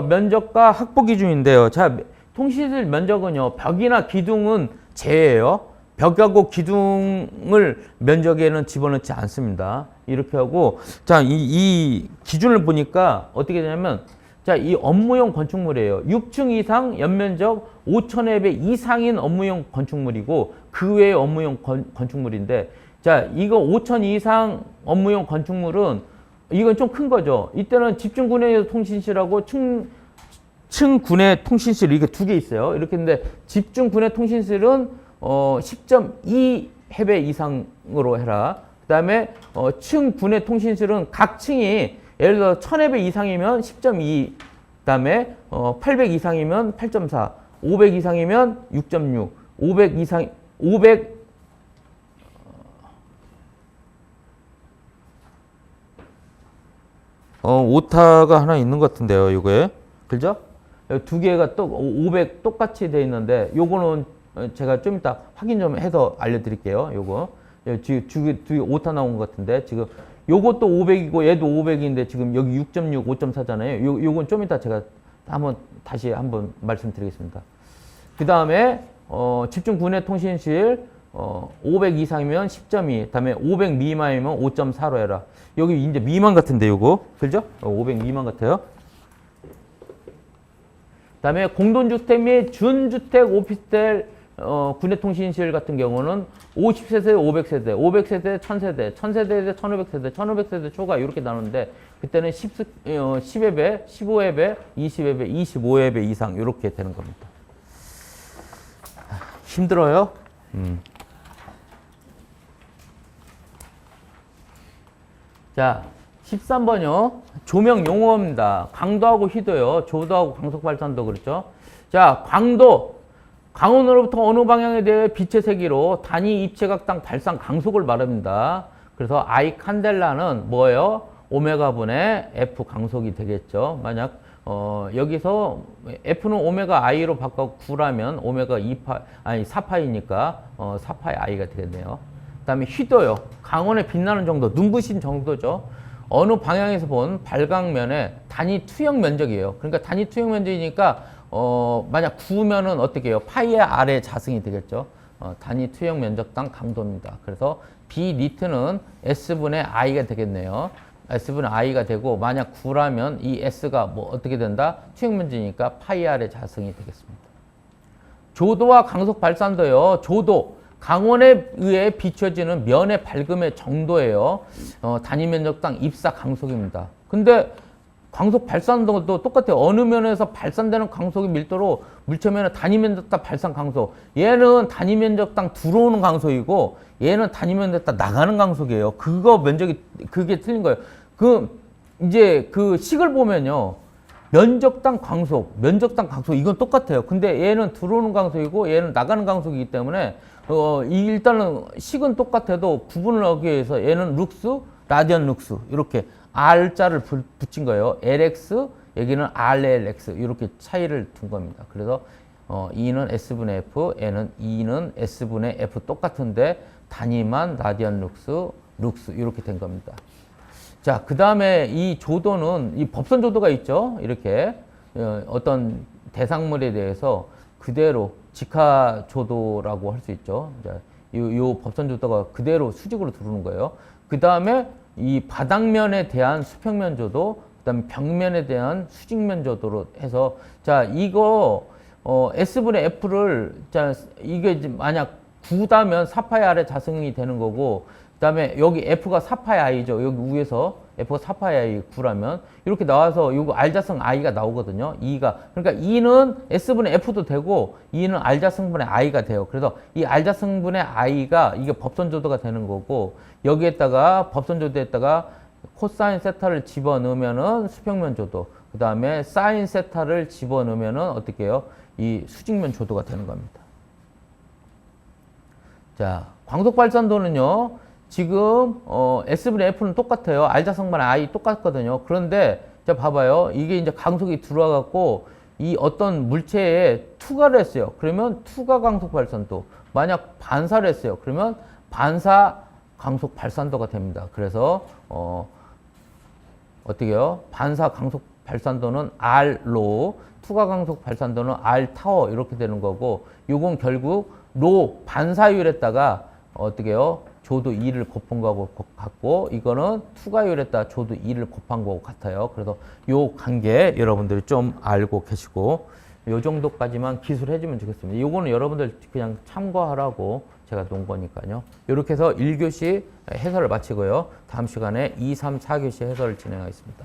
면적과 확보 기준인데요. 자, 통신실 면적은요, 벽이나 기둥은 제외예요. 벽하고 기둥을 면적에는 집어넣지 않습니다. 이렇게 하고, 자, 이 기준을 보니까 어떻게 되냐면, 자, 이 업무용 건축물이에요. 6층 이상 연면적 5,000회배 이상인 업무용 건축물이고, 그 외의 업무용 건축물인데, 자, 이거 5,000 이상 업무용 건축물은, 이건 좀 큰 거죠. 이때는 집중군내 통신실하고 층군내 통신실, 이게 두 개 있어요. 이렇게 했는데, 집중군내 통신실은 10.2 해배 이상으로 해라. 그 다음에 층 군내 통신실은 각 층이 예를 들어 1000해배 이상이면 10.2, 그 다음에 800 이상이면 8.4, 500 이상이면 6.6, 500 이상, 500 오타가 하나 있는 것 같은데요, 이거에. 그죠? 두 개가 또 500 똑같이 돼 있는데, 요거는 제가 좀 이따 확인 좀 해서 알려드릴게요. 요거. 뒤에 오타 나온 것 같은데, 지금 요것도 500이고 얘도 500인데 지금 여기 6.6, 5.4잖아요. 요건 좀 이따 제가 다시 한번 말씀드리겠습니다. 그 다음에, 집중 군내 통신실, 500 이상이면 10.2, 그 다음에 500 미만이면 5.4로 해라. 여기 이제 미만 같은데, 요거. 그죠? 500 미만 같아요. 그 다음에 공동주택 및 준주택 오피스텔 군내통신실 같은 경우는 50세대, 500세대, 500세대, 1000세대, 1000세대, 1500세대, 1500세대 초과 이렇게 나누는데 그때는 10회배, 15회배, 20회배, 25회배 이상 이렇게 되는 겁니다. 힘들어요? 자, 13번이요. 조명 용어입니다. 강도하고 희도요. 조도하고 강속발산도 그렇죠. 자, 강도. 강원으로부터 어느 방향에 대해 빛의 세기로 단위 입체각당 발산 강속을 말합니다. 그래서 I 칸델라는 뭐예요? 오메가분의 F 강속이 되겠죠. 만약 여기서 F는 오메가 I로 바꿔 9라면 오메가 2파, 아니 4파이니까 4파이 I가 되겠네요. 그 다음에 희도요. 강원에 빛나는 정도, 눈부신 정도죠. 어느 방향에서 본 발광면의 단위 투영 면적이에요. 그러니까 단위 투영 면적이니까 만약 9면은 어떻게 해요? 파이의 아래 자승이 되겠죠. 단위 투영 면적당 강도입니다. 그래서 B 니트는 S분의 I가 되겠네요. S분의 I가 되고 만약 9라면 이 S가 뭐 어떻게 된다? 투영 면적이니까 파이 아래 자승이 되겠습니다. 조도와 강속 발산도요. 조도. 강원에 의해 비춰지는 면의 밝음의 정도예요. 단위 면적당 입사 강속입니다. 근데 광속 발산도도 똑같아요. 어느 면에서 발산되는 광속의 밀도로 물체면의 단위 면적당 발산 광속. 얘는 단위 면적당 들어오는 광속이고 얘는 단위 면적당 나가는 광속이에요. 그거 면적이 그게 틀린 거예요. 이제 그 식을 보면요. 면적당 광속, 면적당 광속 이건 똑같아요. 근데 얘는 들어오는 광속이고 얘는 나가는 광속이기 때문에 일단은 식은 똑같아도 구분을 하기 위해서 얘는 룩스, 라디안 룩스 이렇게 R자를 붙인 거예요. LX, 여기는 RLX 이렇게 차이를 둔 겁니다. 그래서 E는 S분의 F, E는 S분의 F 똑같은데 단위만 라디안 룩스 이렇게 된 겁니다. 자, 그 다음에 이 조도는 이 법선 조도가 있죠. 이렇게 어떤 대상물에 대해서 그대로 직하 조도라고 할 수 있죠. 요 법선 조도가 그대로 수직으로 들어오는 거예요. 그 다음에 이 바닥면에 대한 수평면 조도, 그 다음에 벽면에 대한 수직면 조도로 해서 자, 이거 S분의 F를 자, 이게 만약 9다면 4파이 아래 자성이 되는 거고 그 다음에 여기 F가 4파이 I죠. 여기 위에서 F가 4파이 I 9라면 이렇게 나와서 요거 R자성 I가 나오거든요. 그러니까 E는 S분의 F도 되고 E는 R자성분의 I가 돼요. 그래서 이 R자성분의 I가 이게 법선조도가 되는 거고 여기에다가 법선조도에다가 코사인 세타를 집어넣으면은 수평면 조도 그 다음에 사인 세타를 집어넣으면은 어떻게 해요? 이 수직면 조도가 되는 겁니다. 자, 광속 발산도는요. 지금 S분의 F는 똑같아요. R자성분 I 똑같거든요. 그런데 자 봐봐요. 이게 이제 광속이 들어와 갖고 이 어떤 물체에 투과를 했어요. 그러면 투과 광속 발산도. 만약 반사를 했어요. 그러면 반사 광속 발산도가 됩니다. 그래서 어떻게 해요? 반사 광속 발산도는 R로, 투과 광속 발산도는 R 타워 이렇게 되는 거고 요건 결국 로 반사율에다가 어떻게 해요? 조도 2를 곱한 거하고 같고 이거는 투과율에다 조도 2를 곱한 거하고 같아요. 그래서 요 관계 여러분들이 좀 알고 계시고 요 정도까지만 기술해 주면 좋겠습니다. 요거는 여러분들 그냥 참고하라고 제가 놓은 거니까요. 이렇게 해서 1교시 해설을 마치고요. 다음 시간에 2, 3, 4교시 해설을 진행하겠습니다.